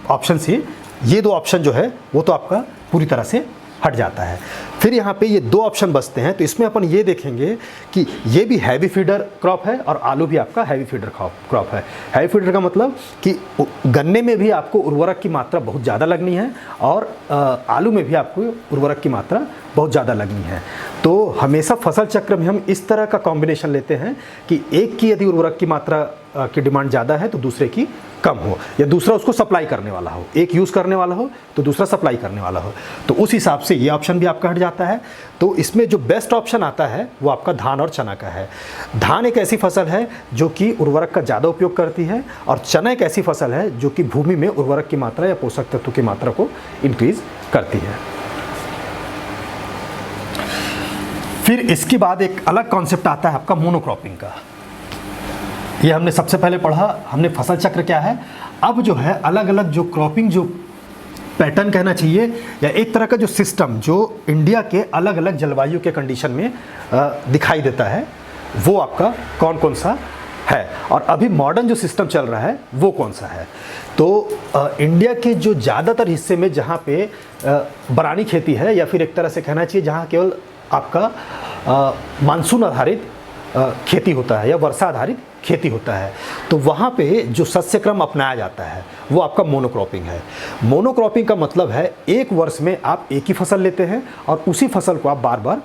ऑप्शन से ये दो ऑप्शन जो है वो तो आपका पूरी तरह से हट जाता है। फिर यहाँ पे ये दो ऑप्शन बचते हैं। तो इसमें अपन ये देखेंगे कि ये भी हैवी फीडर क्रॉप है और आलू भी आपका हैवी फीडर क्रॉप है। हैवी फीडर का मतलब कि गन्ने में भी आपको उर्वरक की मात्रा बहुत ज़्यादा लगनी है और आलू में भी आपको उर्वरक की मात्रा बहुत ज़्यादा लगनी है। तो हमेशा फसल चक्र में हम इस तरह का कॉम्बिनेशन लेते हैं कि एक की यदि उर्वरक की मात्रा की डिमांड ज़्यादा है तो दूसरे की कम हो, या दूसरा उसको सप्लाई करने वाला हो। एक यूज़ करने वाला हो तो दूसरा सप्लाई करने वाला हो। तो उस हिसाब से ये ऑप्शन भी आपका हट जाता है। तो इसमें जो बेस्ट ऑप्शन आता है वो आपका धान और चना का है। धान एक ऐसी फसल है जो कि उर्वरक का ज़्यादा उपयोग करती है, और चना एक ऐसी फसल है जो कि भूमि में उर्वरक की मात्रा या पोषक तत्व की मात्रा को इंक्रीज करती है। फिर इसके बाद एक अलग कॉन्सेप्ट आता है आपका मोनोक्रॉपिंग का। ये हमने सबसे पहले पढ़ा, हमने फसल चक्र क्या है। अब जो है अलग अलग जो क्रॉपिंग जो पैटर्न कहना चाहिए, या एक तरह का जो सिस्टम जो इंडिया के अलग अलग जलवायु के कंडीशन में दिखाई देता है, वो आपका कौन कौन सा है, और अभी मॉडर्न जो सिस्टम चल रहा है वो कौन सा है। तो इंडिया के जो ज़्यादातर हिस्से में जहाँ पे बरानी खेती है, या फिर एक तरह से कहना चाहिए जहाँ केवल आपका मानसून आधारित खेती होता है या वर्षा आधारित खेती होता है, तो वहाँ पे जो शस्य क्रम अपनाया जाता है वो आपका मोनोक्रॉपिंग है। मोनोक्रॉपिंग का मतलब है एक वर्ष में आप एक ही फसल लेते हैं और उसी फसल को आप बार बार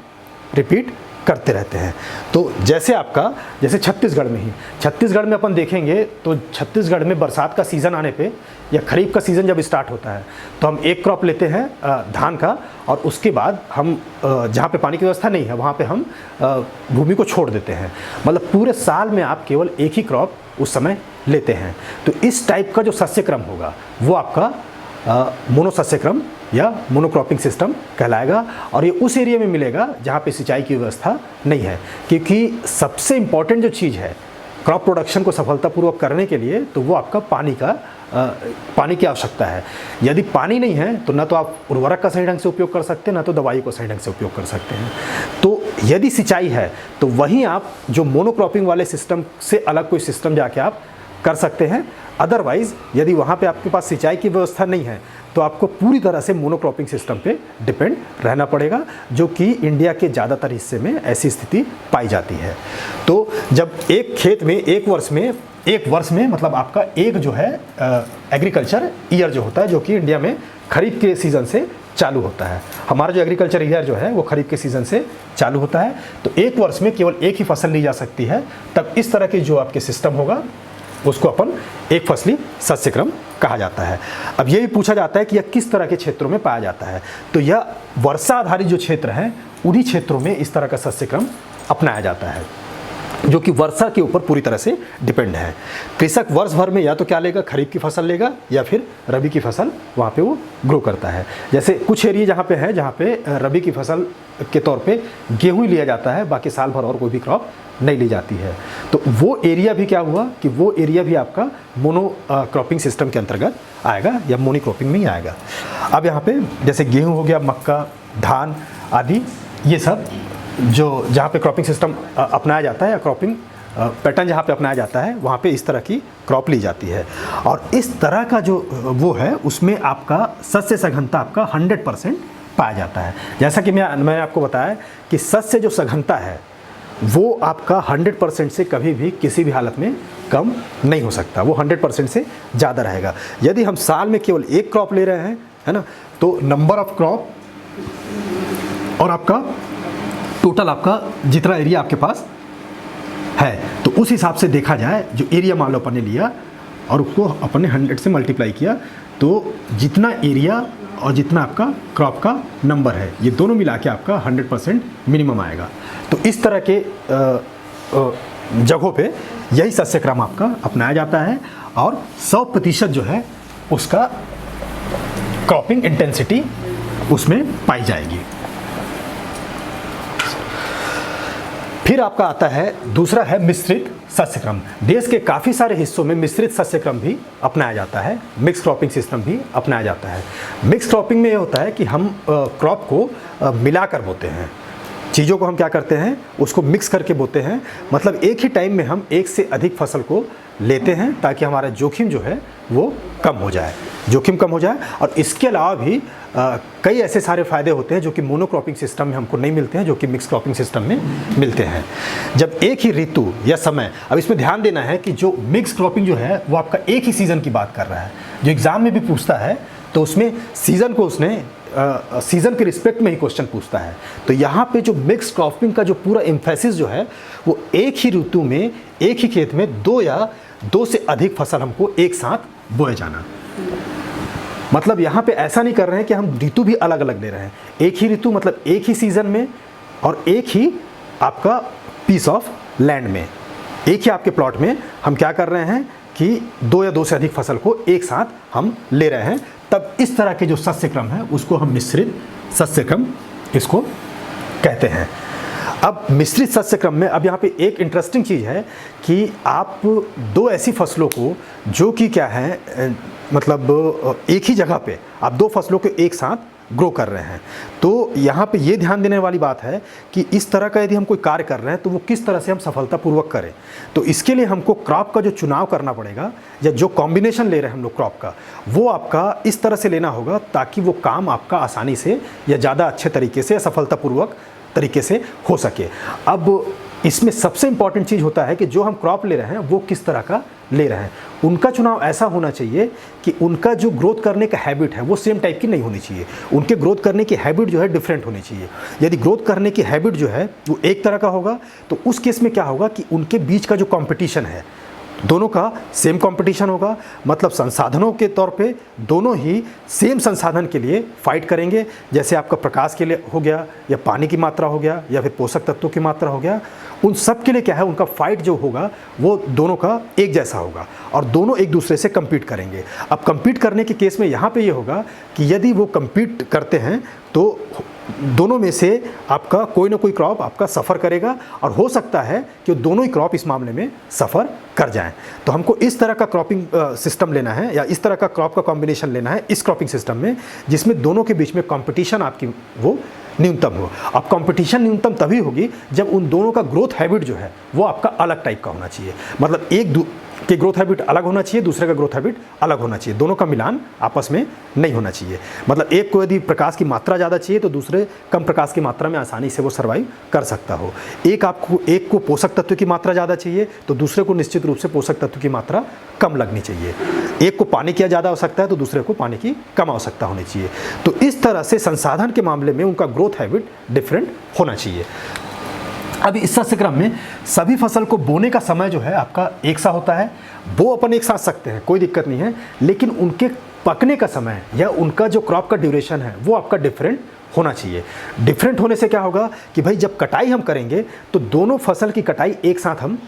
रिपीट करते रहते हैं। तो जैसे छत्तीसगढ़ में अपन देखेंगे तो छत्तीसगढ़ में बरसात का सीज़न आने पे या खरीफ का सीज़न जब स्टार्ट होता है तो हम एक क्रॉप लेते हैं धान का, और उसके बाद हम जहाँ पे पानी की व्यवस्था नहीं है वहाँ पे हम भूमि को छोड़ देते हैं। मतलब पूरे साल में आप केवल एक ही क्रॉप उस समय लेते हैं। तो इस टाइप का जो शस्य क्रम होगा वो आपका मोनोशस्य क्रम या मोनोक्रॉपिंग सिस्टम कहलाएगा, और ये उस एरिया में मिलेगा जहाँ पे सिंचाई की व्यवस्था नहीं है। क्योंकि सबसे इम्पॉर्टेंट जो चीज़ है क्रॉप प्रोडक्शन को सफलतापूर्वक करने के लिए, तो वो आपका पानी की आवश्यकता है। यदि पानी नहीं है तो ना तो आप उर्वरक का सही ढंग से उपयोग कर सकते हैं, ना तो दवाई को सही ढंग से उपयोग कर सकते हैं। तो यदि सिंचाई है तो वहीं आप जो मोनोक्रॉपिंग वाले सिस्टम से अलग कोई सिस्टम जाके आप कर सकते हैं। अदरवाइज़ यदि वहाँ पे आपके पास सिंचाई की व्यवस्था नहीं है तो आपको पूरी तरह से मोनोक्रॉपिंग सिस्टम पे डिपेंड रहना पड़ेगा, जो कि इंडिया के ज़्यादातर हिस्से में ऐसी स्थिति पाई जाती है। तो जब एक खेत में एक वर्ष में मतलब आपका एक जो है एग्रीकल्चर ईयर जो होता है, जो कि इंडिया में खरीफ के सीज़न से चालू होता है। हमारा जो एग्रीकल्चर ईयर जो है वो खरीफ के सीज़न से चालू होता है। तो एक वर्ष में केवल एक ही फसल ली जा सकती है। तब इस तरह की जो आपके सिस्टम होगा उसको अपन एक फसली शस्य क्रम कहा जाता है। अब ये भी पूछा जाता है कि यह किस तरह के क्षेत्रों में पाया जाता है। तो यह वर्षा आधारित जो क्षेत्र हैं उन्हीं क्षेत्रों में इस तरह का शस्य क्रम अपनाया जाता है, जो कि वर्षा के ऊपर पूरी तरह से डिपेंड है। कृषक वर्ष भर में या तो क्या लेगा, खरीफ की फसल लेगा या फिर रबी की फसल वहाँ पे वो ग्रो करता है। जैसे कुछ एरिया जहाँ पे है जहाँ पे रबी की फसल के तौर पे गेहूं ही लिया जाता है, बाकी साल भर और कोई भी क्रॉप नहीं ली जाती है। तो वो एरिया भी क्या हुआ कि वो एरिया भी आपका मोनो क्रॉपिंग सिस्टम के अंतर्गत आएगा या मोनी क्रॉपिंग में ही आएगा। अब यहाँ पे जैसे गेहूँ हो गया, मक्का, धान आदि, ये सब जो जहाँ पे क्रॉपिंग सिस्टम अपनाया जाता है या क्रॉपिंग पैटर्न जहाँ पे अपनाया जाता है वहाँ पे इस तरह की क्रॉप ली जाती है। और इस तरह का जो वो है उसमें आपका शस्य सघनता आपका 100% पाया जाता है। जैसा कि मैंने आपको बताया कि शस्य जो सघनता है वो आपका 100% से कभी भी किसी भी हालत में कम नहीं हो सकता, वो 100% से ज़्यादा रहेगा। यदि हम साल में केवल एक क्रॉप ले रहे हैं, है ना, तो नंबर ऑफ क्रॉप और आपका टोटल आपका जितना एरिया आपके पास है, तो उस हिसाब से देखा जाए, जो एरिया मान लो अपन ने लिया और उसको अपन ने 100 से मल्टीप्लाई किया, तो जितना एरिया और जितना आपका क्रॉप का नंबर है, ये दोनों मिला के आपका 100% मिनिमम आएगा। तो इस तरह के जगहों पे यही सस्य क्रम आपका अपनाया जाता है और 100% जो है उसका क्रॉपिंग इंटेंसिटी उसमें पाई जाएगी। फिर आपका आता है दूसरा है मिश्रित सस्य क्रम। देश के काफ़ी सारे हिस्सों में मिश्रित सस्य क्रम भी अपनाया जाता है, मिक्स क्रॉपिंग सिस्टम भी अपनाया जाता है। मिक्स क्रॉपिंग में ये होता है कि हम क्रॉप को मिलाकर बोते हैं, चीज़ों को हम क्या करते हैं, उसको मिक्स करके बोते हैं। मतलब एक ही टाइम में हम एक से अधिक फसल को लेते हैं ताकि हमारा जोखिम जो है वो कम हो जाए, जोखिम कम हो जाए। और इसके अलावा भी कई ऐसे सारे फ़ायदे होते हैं जो कि मोनोक्रॉपिंग सिस्टम में हमको नहीं मिलते हैं, जो कि मिक्स क्रॉपिंग सिस्टम में मिलते हैं। जब एक ही ऋतु या समय, अब इसमें ध्यान देना है कि जो मिक्स क्रॉपिंग जो है वो आपका एक ही सीज़न की बात कर रहा है। जो एग्ज़ाम में भी पूछता है तो उसमें सीज़न को उसने सीज़न के रिस्पेक्ट में ही क्वेश्चन पूछता है। तो यहाँ पे जो मिक्स क्रॉपिंग का जो पूरा एम्फेसिस जो है वो एक ही ऋतु में एक ही खेत में दो या दो से अधिक फसल हमको एक साथ बोए जाना। मतलब यहाँ पे ऐसा नहीं कर रहे हैं कि हम ऋतु भी अलग अलग ले रहे हैं, एक ही ऋतु मतलब एक ही सीज़न में और एक ही आपका पीस ऑफ लैंड में, एक ही आपके प्लॉट में हम क्या कर रहे हैं कि दो या दो से अधिक फसल को एक साथ हम ले रहे हैं। तब इस तरह के जो सस्य क्रम है उसको हम मिश्रित सस्य क्रम इसको कहते हैं। अब मिश्रित सस्य क्रम में अब यहाँ पे एक इंटरेस्टिंग चीज़ है कि आप दो ऐसी फसलों को जो कि क्या है, मतलब एक ही जगह पे आप दो फसलों को एक साथ ग्रो कर रहे हैं। तो यहाँ पे ये ध्यान देने वाली बात है कि इस तरह का यदि हम कोई कार्य कर रहे हैं तो वो किस तरह से हम सफलतापूर्वक करें। तो इसके लिए हमको क्रॉप का जो चुनाव करना पड़ेगा या जो कॉम्बिनेशन ले रहे हैं हम लोग क्रॉप का, वो आपका इस तरह से लेना होगा ताकि वो काम आपका आसानी से या ज़्यादा अच्छे तरीके से या सफलतापूर्वक तरीके से हो सके। अब इसमें सबसे इम्पॉर्टेंट चीज़ होता है कि जो हम क्रॉप ले रहे हैं वो किस तरह का ले रहे हैं। उनका चुनाव ऐसा होना चाहिए कि उनका जो ग्रोथ करने का हैबिट है वो सेम टाइप की नहीं होनी चाहिए, उनके ग्रोथ करने की हैबिट जो है डिफरेंट होनी चाहिए। यदि ग्रोथ करने की हैबिट जो है वो एक तरह का होगा तो उस केस में क्या होगा कि उनके बीच का जो कंपटीशन है दोनों का सेम कंपटीशन होगा। मतलब संसाधनों के तौर पे दोनों ही सेम संसाधन के लिए फाइट करेंगे। जैसे आपका प्रकाश के लिए हो गया या पानी की मात्रा हो गया या फिर पोषक तत्वों की मात्रा हो गया, उन सब के लिए क्या है उनका फाइट जो होगा वो दोनों का एक जैसा होगा और दोनों एक दूसरे से कम्पीट करेंगे। अब कम्पीट करने के केस में यहाँ पे ये होगा कि यदि वो कम्पीट करते हैं तो दोनों में से आपका कोई ना कोई क्रॉप आपका सफ़र करेगा और हो सकता है कि दोनों ही क्रॉप इस मामले में सफ़र कर जाएं। तो हमको इस तरह का क्रॉपिंग सिस्टम लेना है या इस तरह का क्रॉप का कॉम्बिनेशन लेना है इस क्रॉपिंग सिस्टम में जिसमें दोनों के बीच में कंपटीशन आपकी वो न्यूनतम हो। अब कंपटीशन न्यूनतम तभी होगी जब उन दोनों का ग्रोथ हैबिट जो है वो आपका अलग टाइप का होना चाहिए। मतलब एक के ग्रोथ हैबिट अलग होना चाहिए, दूसरे का ग्रोथ हैबिट अलग होना चाहिए, दोनों का मिलान आपस में नहीं होना चाहिए। मतलब एक को यदि प्रकाश की मात्रा ज़्यादा चाहिए तो दूसरे कम प्रकाश की मात्रा में आसानी से वो सर्वाइव कर सकता हो। एक को पोषक तत्व की मात्रा ज़्यादा चाहिए तो दूसरे को निश्चित रूप से पोषक तत्व की मात्रा कम लगनी चाहिए। एक को पानी की ज़्यादा आवश्यकता है तो दूसरे को पानी की कम आवश्यकता होनी चाहिए। तो इस तरह से संसाधन के मामले में उनका ग्रोथ हैबिट डिफरेंट होना चाहिए। अब इस सस्य क्रम में सभी फसल को बोने का समय जो है आपका एक सा होता है। वो अपन एक साथ सकते हैं, कोई दिक्कत नहीं है, लेकिन उनके पकने का समय या उनका जो क्रॉप का ड्यूरेशन है वो आपका डिफरेंट होना चाहिए। डिफरेंट होने से क्या होगा कि भाई जब कटाई हम करेंगे तो दोनों फसल की कटाई एक साथ हम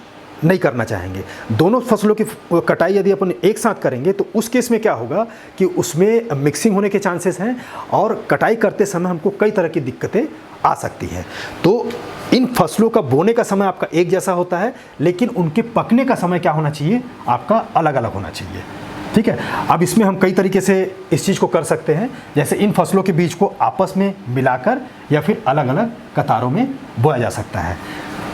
नहीं करना चाहेंगे। दोनों फसलों की कटाई यदि अपन एक साथ करेंगे तो उस केस में क्या होगा कि उसमें मिक्सिंग होने के चांसेस हैं और कटाई करते समय हमको कई तरह की दिक्कतें आ सकती हैं। तो इन फसलों का बोने का समय आपका एक जैसा होता है लेकिन उनके पकने का समय क्या होना चाहिए, आपका अलग अलग होना चाहिए। ठीक है। अब इसमें हम कई तरीके से इस चीज़ को कर सकते हैं, जैसे इन फसलों के बीज को आपस में मिलाकर या फिर अलग अलग कतारों में बोया जा सकता है।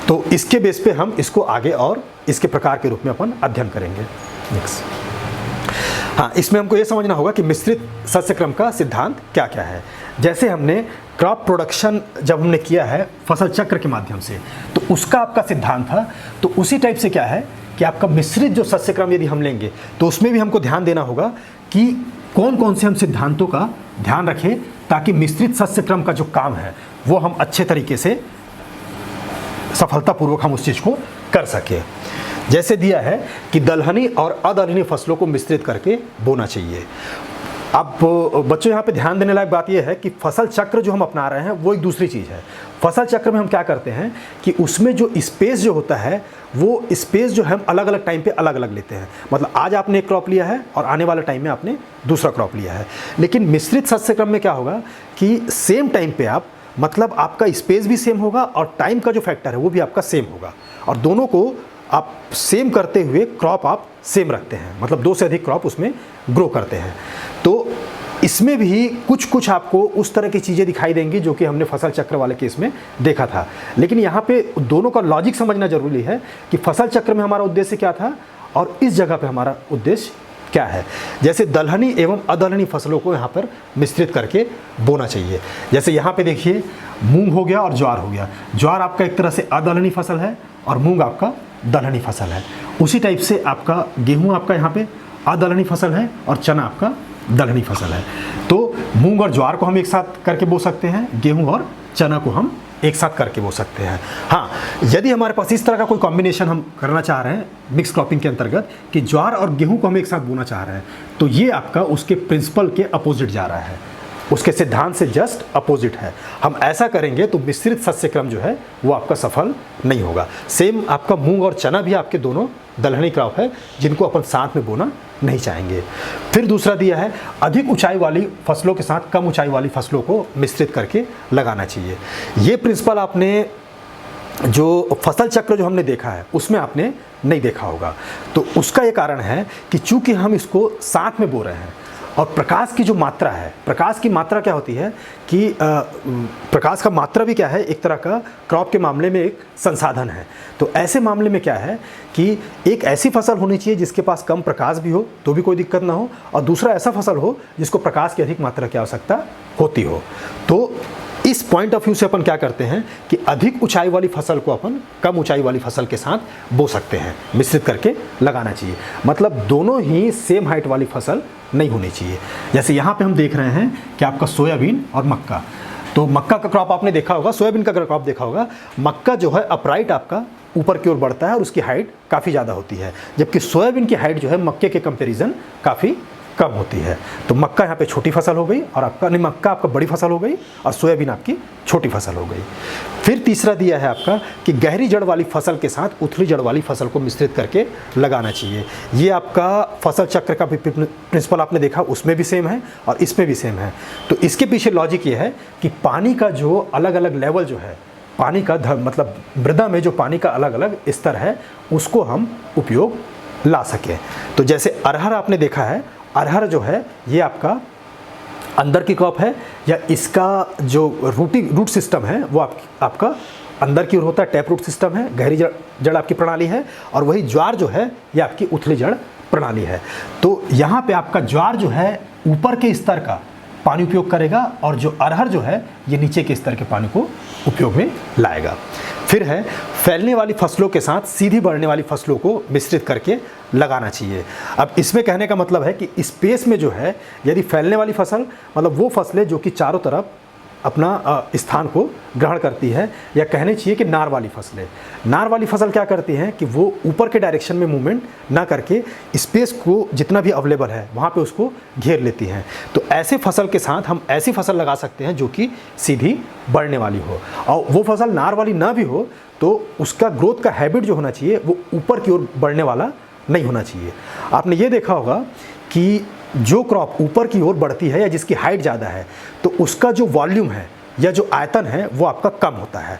तो इसके बेस पे हम इसको आगे और इसके प्रकार के रूप में अपन अध्ययन करेंगे। नेक्स्ट हाँ, इसमें हमको ये समझना होगा कि मिश्रित सस्य क्रम का सिद्धांत क्या क्या है। जैसे हमने क्रॉप प्रोडक्शन जब हमने किया है फसल चक्र के माध्यम से, तो उसका आपका सिद्धांत था। तो उसी टाइप से क्या है कि आपका मिश्रित जो सस्य क्रम यदि हम लेंगे तो उसमें भी हमको ध्यान देना होगा कि कौन कौन से हम सिद्धांतों का ध्यान रखें ताकि मिश्रित सस्य क्रम का जो काम है वो हम अच्छे तरीके से सफलतापूर्वक हम उस चीज़ को कर सकें। जैसे दिया है कि दलहनी और अदलहनी फसलों को मिश्रित करके बोना चाहिए। अब बच्चों यहाँ पे ध्यान देने लायक बात यह है कि फसल चक्र जो हम अपना रहे हैं वो एक दूसरी चीज़ है। फसल चक्र में हम क्या करते हैं कि उसमें जो स्पेस जो होता है वो स्पेस जो हम अलग अलग टाइम पे अलग अलग लेते हैं। मतलब आज आपने एक क्रॉप लिया है और आने वाले टाइम में आपने दूसरा क्रॉप लिया है। लेकिन मिश्रित सस्य क्रम में क्या होगा कि सेम टाइम पे आप, मतलब आपका स्पेस भी सेम होगा और टाइम का जो फैक्टर है वो भी आपका सेम होगा, और दोनों को आप सेम करते हुए क्रॉप आप सेम रखते हैं, मतलब 2 से अधिक क्रॉप उसमें ग्रो करते हैं। तो इसमें भी कुछ कुछ आपको उस तरह की चीज़ें दिखाई देंगी जो कि हमने फसल चक्र वाले केस में देखा था। लेकिन यहाँ पे दोनों का लॉजिक समझना जरूरी है कि फसल चक्र में हमारा उद्देश्य क्या था और इस जगह पे हमारा उद्देश्य क्या है। जैसे दलहनी एवं अदलहनी फसलों को यहाँ पर मिश्रित करके बोना चाहिए। जैसे यहाँ पे देखिए मूंग हो गया और ज्वार हो गया। ज्वार आपका एक तरह से अदलहनी फसल है और मूंग आपका दलहनी फसल है। उसी टाइप से आपका गेहूँ आपका यहाँ पे अदलहनी फसल है और चना आपका दलहनी फसल है। तो मूंग और ज्वार को हम एक साथ करके बो सकते हैं, गेहूँ और चना को हम एक साथ करके बो सकते हैं। हाँ, यदि हमारे पास इस तरह का कोई कॉम्बिनेशन हम करना चाह रहे हैं मिक्स क्रॉपिंग के अंतर्गत कि ज्वार और गेहूं को हम एक साथ बोना चाह रहे हैं, तो ये आपका उसके प्रिंसिपल के अपोजिट जा रहा है, उसके सिद्धांत से जस्ट अपोजिट है। हम ऐसा करेंगे तो मिश्रित सस्य क्रम जो है वो आपका सफल नहीं होगा। सेम आपका मूंग और चना भी आपके दोनों दलहनी क्रॉप है जिनको अपन साथ में बोना नहीं चाहेंगे। फिर दूसरा दिया है अधिक ऊंचाई वाली फसलों के साथ कम ऊंचाई वाली फसलों को मिश्रित करके लगाना चाहिए। ये प्रिंसिपल आपने जो फसल चक्र जो हमने देखा है उसमें आपने नहीं देखा होगा। तो उसका ये कारण है कि चूंकि हम इसको साथ में बो रहे हैं और प्रकाश की जो मात्रा है, प्रकाश की मात्रा क्या होती है कि प्रकाश का मात्रा भी क्या है, एक तरह का क्रॉप के मामले में एक संसाधन है। तो ऐसे मामले में क्या है कि एक ऐसी फसल होनी चाहिए जिसके पास कम प्रकाश भी हो तो भी कोई दिक्कत ना हो, और दूसरा ऐसा फसल हो जिसको प्रकाश की अधिक मात्रा की आवश्यकता होती हो। तो इस पॉइंट ऑफ व्यू से अपन क्या करते हैं कि अधिक ऊंचाई वाली फसल को अपन कम ऊंचाई वाली फसल के साथ बो सकते हैं, मिश्रित करके लगाना चाहिए। मतलब दोनों ही सेम हाइट वाली फसल नहीं होनी चाहिए। जैसे यहाँ पे हम देख रहे हैं कि आपका सोयाबीन और मक्का, तो मक्का का क्रॉप आपने देखा होगा, सोयाबीन का क्रॉप देखा होगा। मक्का जो है अपराइट आपका ऊपर की ओर बढ़ता है और उसकी हाइट काफ़ी ज़्यादा होती है, जबकि सोयाबीन की हाइट जो है मक्के के कंपेरिजन काफ़ी कम होती है। तो मक्का यहाँ पे छोटी फसल हो गई और आपका नहीं, मक्का आपका बड़ी फसल हो गई और सोयाबीन आपकी छोटी फसल हो गई। फिर तीसरा दिया है आपका कि गहरी जड़ वाली फसल के साथ उथली जड़ वाली फसल को मिश्रित करके लगाना चाहिए। ये आपका फसल चक्र का प्रिंसिपल आपने देखा, उसमें भी सेम है और इसमें भी सेम है। तो इसके पीछे लॉजिक ये है कि पानी का जो अलग अलग लेवल जो है, पानी का मतलब मृदा में जो पानी का अलग अलग स्तर है उसको हम उपयोग ला सकें। तो जैसे अरहर आपने देखा है, अरहर जो है ये आपका अंदर की क्रॉप है, या इसका जो रूट सिस्टम है वो आपका अंदर की ओर होता है, टैप रूट सिस्टम है, गहरी जड़ आपकी प्रणाली है, और वही ज्वार जो है ये आपकी उथली जड़ प्रणाली है। तो यहाँ पे आपका ज्वार जो है ऊपर के स्तर का पानी उपयोग करेगा और जो अरहर जो है ये नीचे के स्तर के पानी को उपयोग में लाएगा। फिर है फैलने वाली फसलों के साथ सीधी बढ़ने वाली फसलों को मिश्रित करके लगाना चाहिए। अब इसमें कहने का मतलब है कि स्पेस में जो है यदि फैलने वाली फसल मतलब वो फसलें जो कि चारों तरफ अपना स्थान को ग्रहण करती है, या कहने चाहिए कि नार वाली फसलें। नार वाली फसल क्या करती हैं कि वो ऊपर के डायरेक्शन में मूवमेंट ना करके स्पेस को जितना भी अवेलेबल है वहाँ पे उसको घेर लेती हैं। तो ऐसे फसल के साथ हम ऐसी फसल लगा सकते हैं जो कि सीधी बढ़ने वाली हो, और वो फसल नार वाली ना भी हो तो उसका ग्रोथ का हैबिट जो होना चाहिए वो ऊपर की ओर बढ़ने वाला नहीं होना चाहिए। आपने ये देखा होगा कि जो क्रॉप ऊपर की ओर बढ़ती है या जिसकी हाइट ज़्यादा है तो उसका जो वॉल्यूम है या जो आयतन है वो आपका कम होता है।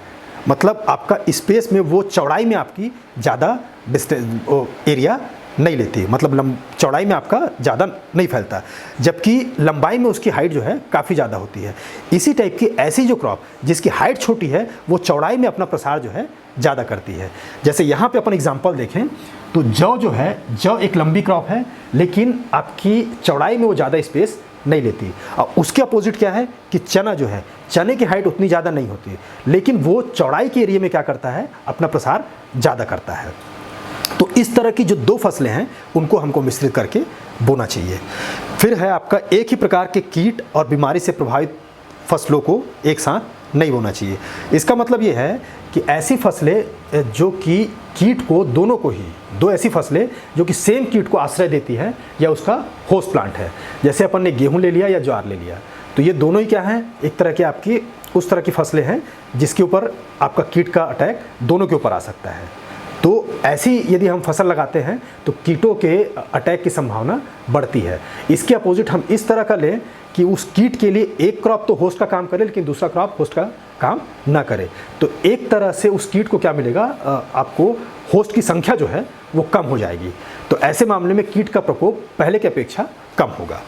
मतलब आपका स्पेस में वो चौड़ाई में आपकी ज़्यादा एरिया नहीं लेती, मतलब चौड़ाई में आपका ज़्यादा नहीं फैलता, जबकि लंबाई में उसकी हाइट जो है काफ़ी ज़्यादा होती है। इसी टाइप की ऐसी जो क्रॉप जिसकी हाइट छोटी है वो चौड़ाई में अपना प्रसार जो है ज़्यादा करती है। जैसे यहाँ पे अपन एग्जांपल देखें तो जौ जो है, जौ एक लंबी क्रॉप है लेकिन आपकी चौड़ाई में वो ज़्यादा स्पेस नहीं लेती। और उसके अपोजिट क्या है कि चना जो है, चने की हाइट उतनी ज़्यादा नहीं होती लेकिन वो चौड़ाई के एरिया में क्या करता है, अपना प्रसार ज़्यादा करता है। तो इस तरह की जो दो फसलें हैं उनको हमको मिश्रित करके बोना चाहिए। फिर है आपका एक ही प्रकार के कीट और बीमारी से प्रभावित फसलों को एक साथ नहीं बोना चाहिए। इसका मतलब ये है कि ऐसी फसलें जो कि कीट को, दोनों को ही, दो ऐसी फसलें जो कि सेम कीट को आश्रय देती हैं या उसका होस्ट प्लांट है, जैसे अपन ने गेहूं ले लिया या ज्वार ले लिया, तो ये दोनों ही क्या हैं, एक तरह की आपकी उस तरह की फसलें हैं जिसके ऊपर आपका कीट का अटैक दोनों के ऊपर आ सकता है। तो ऐसी यदि हम फसल लगाते हैं तो कीटों के अटैक की संभावना बढ़ती है। इसके अपोजिट हम इस तरह का लें कि उस कीट के लिए एक क्रॉप तो होस्ट का काम करे लेकिन दूसरा क्रॉप होस्ट का काम ना करे, तो एक तरह से उस कीट को क्या मिलेगा, आपको होस्ट की संख्या जो है वो कम हो जाएगी। तो ऐसे मामले में कीट का प्रकोप पहले की अपेक्षा कम होगा।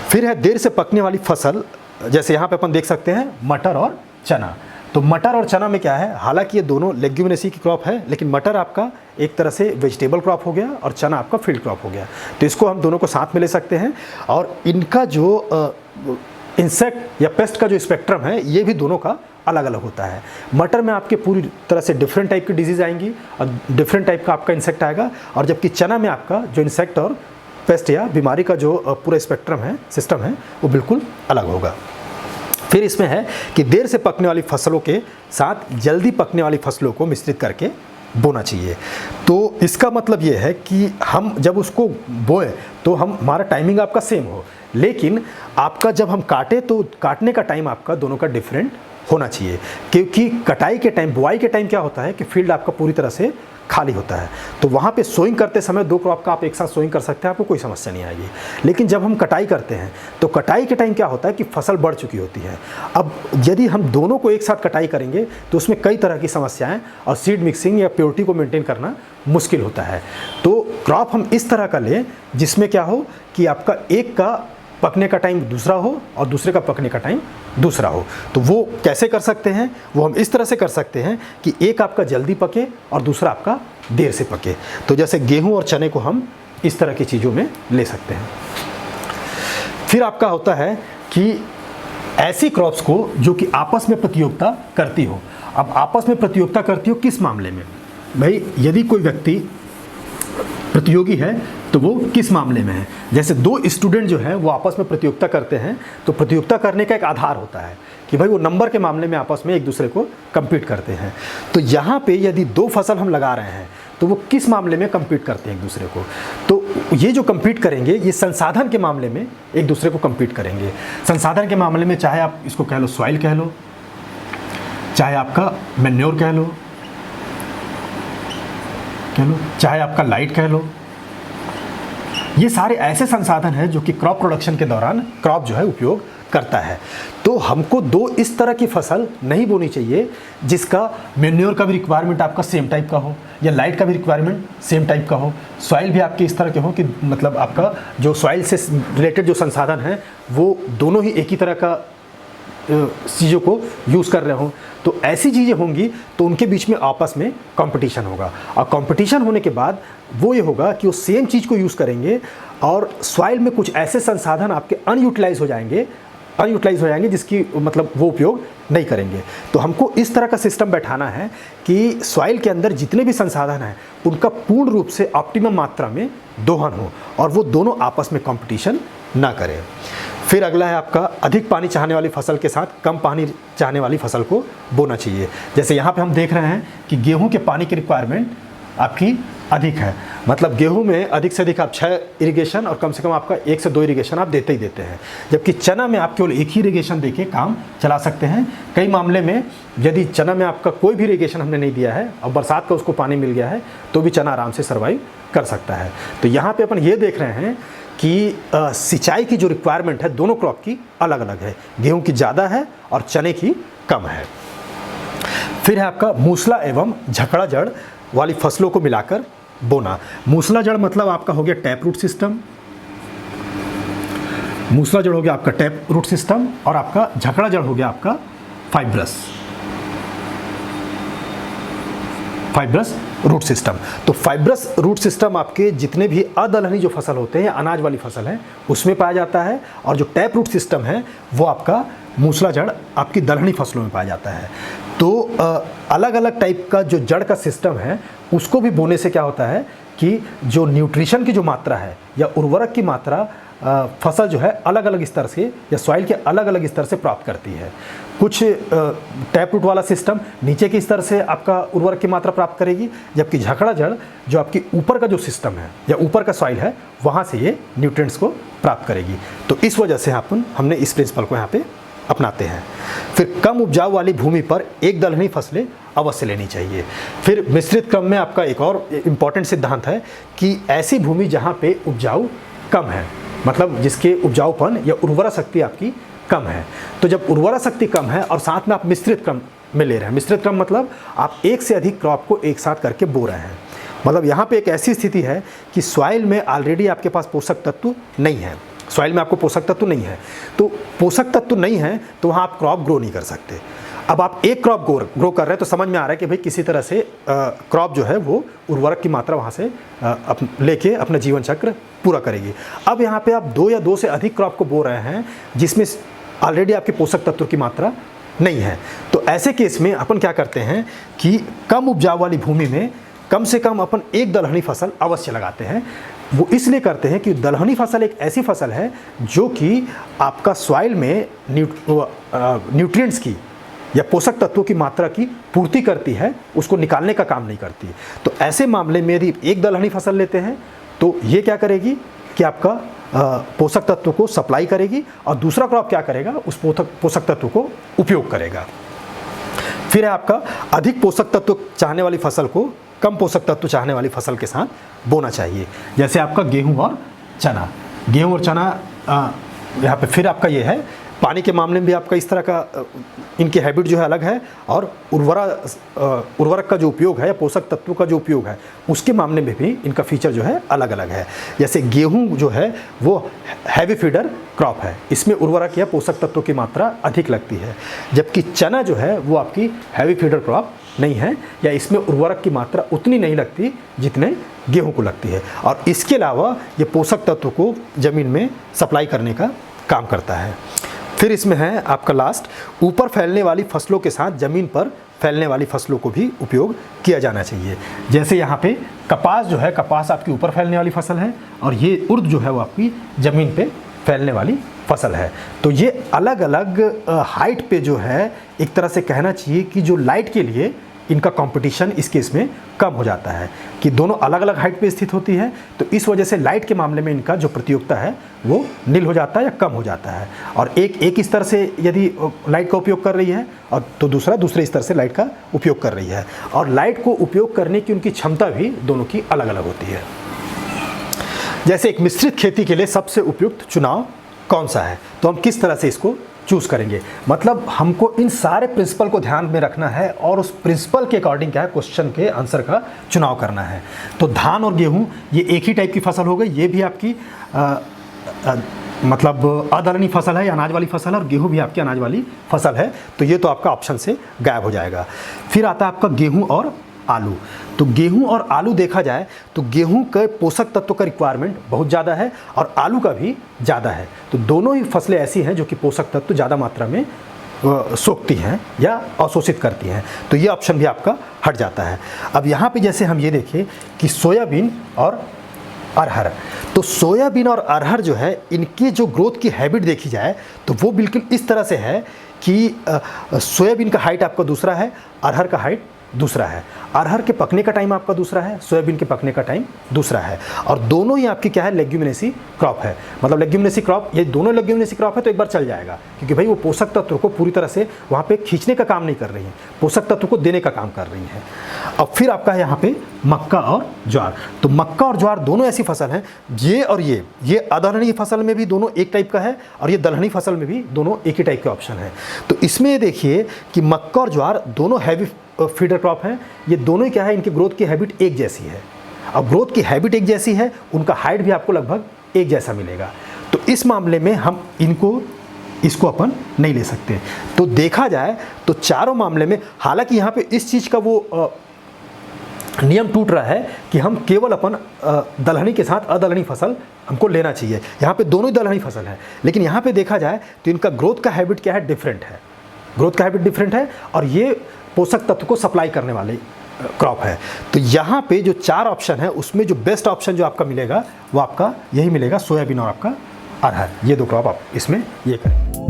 फिर है देर से पकने वाली फसल, जैसे यहाँ पे अपन देख सकते हैं मटर और चना। तो मटर और चना में क्या है, हालांकि ये दोनों लेग्यूमिनेसी की क्रॉप है लेकिन मटर आपका एक तरह से वेजिटेबल क्रॉप हो गया और चना आपका फील्ड क्रॉप हो गया। तो इसको हम दोनों को साथ में ले सकते हैं और इनका जो इंसेक्ट या पेस्ट का जो स्पेक्ट्रम है ये भी दोनों का अलग अलग होता है। मटर में आपके पूरी तरह से डिफरेंट टाइप की डिजीज़ आएंगी और डिफरेंट टाइप का आपका इंसेक्ट आएगा, और जबकि चना में आपका जो इंसेक्ट और पेस्ट या बीमारी का जो पूरा स्पेक्ट्रम है, सिस्टम है, वो बिल्कुल अलग होगा। फिर इसमें है कि देर से पकने वाली फसलों के साथ जल्दी पकने वाली फसलों को मिश्रित करके बोना चाहिए। तो इसका मतलब ये है कि हम जब उसको बोएं तो हमारा टाइमिंग आपका सेम हो, लेकिन आपका जब हम काटें तो काटने का टाइम आपका दोनों का डिफरेंट होना चाहिए, क्योंकि कटाई के टाइम, बुआई के टाइम क्या होता है कि फील्ड आपका पूरी तरह से खाली होता है, तो वहाँ पे सोइंग करते समय दो क्रॉप का आप एक साथ सोइंग कर सकते हैं, आपको कोई समस्या नहीं आएगी। लेकिन जब हम कटाई करते हैं तो कटाई के टाइम क्या होता है कि फसल बढ़ चुकी होती है। अब यदि हम दोनों को एक साथ कटाई करेंगे तो उसमें कई तरह की समस्याएं और सीड मिक्सिंग या प्योरिटी को मेंटेन करना मुश्किल होता है। तो क्रॉप हम इस तरह का लें जिसमें क्या हो कि आपका एक का पकने का टाइम दूसरा हो और दूसरे का पकने का टाइम दूसरा हो। तो वो कैसे कर सकते हैं, वो हम इस तरह से कर सकते हैं कि एक आपका जल्दी पके और दूसरा आपका देर से पके। तो जैसे गेहूं और चने को हम इस तरह की चीज़ों में ले सकते हैं। फिर आपका होता है कि ऐसी क्रॉप्स को जो कि आपस में प्रतियोगिता करती हो। अब आपस में प्रतियोगिता करती हो किस मामले में, भाई यदि कोई व्यक्ति प्रतियोगी है तो वो किस मामले में है, जैसे दो स्टूडेंट जो है वो आपस में प्रतियोगिता करते हैं, तो प्रतियोगिता करने का एक आधार होता है कि भाई वो नंबर के मामले में आपस में एक दूसरे को compete करते हैं। तो यहाँ पे यदि दो फसल हम लगा रहे हैं तो वो किस मामले में compete करते हैं एक दूसरे को, तो ये जो compete करेंगे ये संसाधन के मामले में एक दूसरे को compete करेंगे। संसाधन के मामले में चाहे आप इसको कह लो सॉइल कह लो, चाहे आपका मैन्योर कह लो, चाहे आपका लाइट कह लो, ये सारे ऐसे संसाधन हैं जो कि क्रॉप प्रोडक्शन के दौरान क्रॉप जो है उपयोग करता है। तो हमको दो इस तरह की फसल नहीं बोनी चाहिए जिसका मैन्योर का भी रिक्वायरमेंट आपका सेम टाइप का हो या लाइट का भी रिक्वायरमेंट सेम टाइप का हो, सॉइल भी आपके इस तरह के हो कि मतलब आपका जो सॉइल से रिलेटेड जो संसाधन है वो दोनों ही एक ही तरह का चीज़ों को यूज़ कर रहे हों। तो ऐसी चीज़ें होंगी तो उनके बीच में आपस में कंपटीशन होगा, और कंपटीशन होने के बाद वो ये होगा कि वो सेम चीज़ को यूज़ करेंगे और सॉइल में कुछ ऐसे संसाधन आपके अनयूटिलाइज हो जाएंगे जिसकी मतलब वो उपयोग नहीं करेंगे। तो हमको इस तरह का सिस्टम बैठाना है कि सॉइल के अंदर जितने भी संसाधन हैं उनका पूर्ण रूप से ऑप्टिमम मात्रा में दोहन हो और वो दोनों आपस में कंपटीशन ना करें। फिर अगला है आपका अधिक पानी चाहने वाली फसल के साथ कम पानी चाहने वाली फसल को बोना चाहिए। जैसे यहाँ पे हम देख रहे हैं कि गेहूं के पानी की रिक्वायरमेंट आपकी अधिक है, मतलब गेहूं में अधिक से अधिक आप 6 इरिगेशन और कम से कम आपका 1 से 2 इरिगेशन आप देते ही देते हैं, जबकि चना में आप केवल 1 ही इरिगेशन देके काम चला सकते हैं। कई मामले में यदि चना में आपका कोई भी इरिगेशन हमने नहीं दिया है और बरसात का उसको पानी मिल गया है तो भी चना आराम से सर्वाइव कर सकता है। तो यहाँ पर अपन ये देख रहे हैं कि सिंचाई की जो रिक्वायरमेंट है दोनों क्रॉप की अलग अलग है, गेहूं की ज़्यादा है और चने की कम है। फिर है आपका मूसला एवं झकड़ा जड़ वाली फसलों को मिलाकर बोना। मूसला जड़ मतलब आपका हो गया टैप रूट सिस्टम, मूसला जड़ हो गया आपका टैप रूट सिस्टम, और आपका झकड़ा जड़ हो गया आपका फाइब्रस। Fibrous root system. तो फाइब्रस रूट सिस्टम आपके जितने भी अदलहनी जो फसल होते हैं, अनाज वाली फसल है, उसमें पाया जाता है। और जो टैप रूट सिस्टम है वो आपका मूसला जड़ आपकी दलहनी फसलों में पाया जाता है। तो अलग अलग टाइप का जो जड़ का सिस्टम है उसको भी बोने से क्या होता है कि जो न्यूट्रिशन की जो मात्रा है या उर्वरक की मात्रा फसल जो है अलग अलग स्तर से या सॉइल के अलग अलग स्तर से प्राप्त करती है। कुछ टैप रूट वाला सिस्टम नीचे के स्तर से आपका उर्वरक की मात्रा प्राप्त करेगी, जबकि झकड़ा जड़ जो आपकी ऊपर का जो सिस्टम है या ऊपर का सॉइल है वहाँ से ये न्यूट्रिएंट्स को प्राप्त करेगी। तो इस वजह से हमने इस प्रिंसिपल को यहाँ पे अपनाते हैं। फिर कम उपजाऊ वाली भूमि पर एक दलहनी फसलें अवश्य लेनी चाहिए। फिर मिश्रित क्रम में आपका एक और इम्पॉर्टेंट सिद्धांत है कि ऐसी भूमि जहाँ पे उपजाऊ कम है, मतलब जिसके उपजाऊपन या उर्वरा शक्ति आपकी कम है। तो जब उर्वरा शक्ति कम है और साथ में आप मिश्रित क्रम में ले रहे हैं, मिश्रित क्रम मतलब आप एक से अधिक क्रॉप को एक साथ करके बो रहे हैं, मतलब यहाँ पे एक ऐसी स्थिति है कि सॉइल में ऑलरेडी आपके पास पोषक तत्व नहीं है, सॉइल में आपको पोषक तत्व नहीं है। तो पोषक तत्व नहीं है तो वहाँ आप क्रॉप ग्रो नहीं कर सकते। अब आप एक क्रॉप ग्रो कर रहे हैं तो समझ में आ रहा है कि भाई किसी तरह से क्रॉप जो है वो उर्वरक की मात्रा वहाँ से लेके अपना जीवन चक्र पूरा करेगी। अब यहाँ पे आप दो या दो से अधिक क्रॉप को बो रहे हैं जिसमें ऑलरेडी आपके पोषक तत्व की मात्रा नहीं है। तो ऐसे केस में अपन क्या करते हैं कि कम उपजाऊ वाली भूमि में कम से कम अपन एक दलहनी फसल अवश्य लगाते हैं। वो इसलिए करते हैं कि दलहनी फसल एक ऐसी फसल है जो कि आपका सॉइल में न्यूट्रिएंट्स की या पोषक तत्वों की मात्रा की पूर्ति करती है, उसको निकालने का काम नहीं करती। तो ऐसे मामले में यदि एक दलहनी फसल लेते हैं तो ये क्या करेगी कि आपका पोषक तत्व को सप्लाई करेगी और दूसरा क्रॉप क्या करेगा, उस पोषक तत्व को उपयोग करेगा। फिर है आपका अधिक पोषक तत्व चाहने वाली फसल को कम पोषक तत्व चाहने वाली फसल के साथ बोना चाहिए। जैसे आपका गेहूं और चना, गेहूं और चना यहाँ पे फिर आपका ये है पानी के मामले में भी आपका इस तरह का इनकी हैबिट जो है अलग है, और उर्वरक का जो उपयोग है या पोषक तत्वों का जो उपयोग है उसके मामले में भी इनका फीचर जो है अलग अलग है। जैसे गेहूं जो है वो हैवी फीडर क्रॉप है, इसमें उर्वरक या पोषक तत्वों की मात्रा अधिक लगती है, जबकि चना जो है वो आपकी हैवी फीडर क्रॉप नहीं है या इसमें उर्वरक की मात्रा उतनी नहीं लगती जितने गेहूं को लगती है। और इसके अलावा ये पोषक तत्व को ज़मीन में सप्लाई करने का काम करता है। फिर इसमें है आपका लास्ट, ऊपर फैलने वाली फसलों के साथ ज़मीन पर फैलने वाली फसलों को भी उपयोग किया जाना चाहिए। जैसे यहाँ पे कपास जो है, कपास आपकी ऊपर फैलने वाली फसल है और ये उर्द जो है वो आपकी ज़मीन पे फैलने वाली फसल है। तो ये अलग अलग हाइट पे जो है एक तरह से कहना चाहिए कि जो लाइट के लिए इनका कंपटीशन इस केस में कम हो जाता है कि दोनों अलग अलग हाइट पे स्थित होती है। तो इस वजह से लाइट के मामले में इनका जो प्रतियोगिता है वो नील हो जाता है या कम हो जाता है। और एक स्तर से यदि लाइट का उपयोग कर रही है और तो दूसरे स्तर से लाइट का उपयोग कर रही है, और लाइट को उपयोग करने की उनकी क्षमता भी दोनों की अलग अलग होती है। जैसे एक मिश्रित खेती के लिए सबसे उपयुक्त चुनाव कौन सा है, तो हम किस तरह से इसको चूज़ करेंगे, मतलब हमको इन सारे प्रिंसिपल को ध्यान में रखना है और उस प्रिंसिपल के अकॉर्डिंग क्या है क्वेश्चन के आंसर का चुनाव करना है। तो धान और गेहूं ये एक ही टाइप की फसल हो गई, ये भी आपकी मतलब अदलहनी फसल है, अनाज वाली फसल है, और गेहूं भी आपकी अनाज वाली फसल है। तो ये तो आपका ऑप्शन से गायब हो जाएगा। फिर आता है आपका गेहूं और आलू। तो गेहूं और आलू देखा जाए तो गेहूं के पोषक तत्वों का रिक्वायरमेंट बहुत ज़्यादा है और आलू का भी ज़्यादा है। तो दोनों ही फसलें ऐसी हैं जो कि पोषक तत्व ज़्यादा मात्रा में सोखती हैं या अवशोषित करती हैं। तो ये ऑप्शन भी आपका हट जाता है। अब यहाँ पे जैसे हम ये देखें कि सोयाबीन और अरहर, तो सोयाबीन और अरहर जो है इनकी जो ग्रोथ की हैबिट देखी जाए तो वो बिल्कुल इस तरह से है कि सोयाबीन का हाइट आपका दूसरा है, अरहर का हाइट दूसरा है। अरहर के पकने का टाइम आपका दूसरा है, सोयाबीन के पकने का टाइम दूसरा है, और दोनों ही आपकी क्या है लेग्यूमिनेसी क्रॉप है। मतलब लेग्यूमिनेसी क्रॉप, ये दोनों लेग्यूमिनेसी क्रॉप है तो एक बार चल जाएगा, क्योंकि भाई वो पोषक तत्व को पूरी तरह से वहाँ पे खींचने का काम नहीं कर रही है, पोषक तत्व को देने का काम कर रही है। अब फिर आपका है यहाँ पे मक्का और ज्वार। तो मक्का और ज्वार दोनों ऐसी फसल हैं, ये और ये अदलहनी फसल में भी दोनों एक टाइप का है और ये दलहनी फसल में भी दोनों एक ही टाइप के ऑप्शन है। तो इसमें देखिए कि मक्का और ज्वार दोनों हैवी फीडर क्रॉप हैं, ये दोनों ही क्या है इनकी ग्रोथ की हैबिट एक जैसी है। अब ग्रोथ की हैबिट एक जैसी है, उनका हाइट भी आपको लगभग एक जैसा मिलेगा। तो इस मामले में हम इसको अपन नहीं ले सकते। तो देखा जाए तो चारों मामले में, हालांकि यहाँ पे इस चीज़ का वो नियम टूट रहा है कि हम केवल अपन दलहनी के साथ अदलहनी फसल हमको लेना चाहिए। यहाँ पे दोनों ही दलहनी फसल है, लेकिन यहाँ पे देखा जाए तो इनका ग्रोथ का हैबिट क्या है, डिफरेंट है। ग्रोथ का हैबिट डिफरेंट है और ये पोषक तत्व को सप्लाई करने वाले क्रॉप है। तो यहाँ पे जो 4 ऑप्शन है उसमें जो बेस्ट ऑप्शन जो आपका मिलेगा वो आपका यही मिलेगा, सोयाबीन और आपका अरहर। ये 2 क्रॉप आप इसमें ये करें।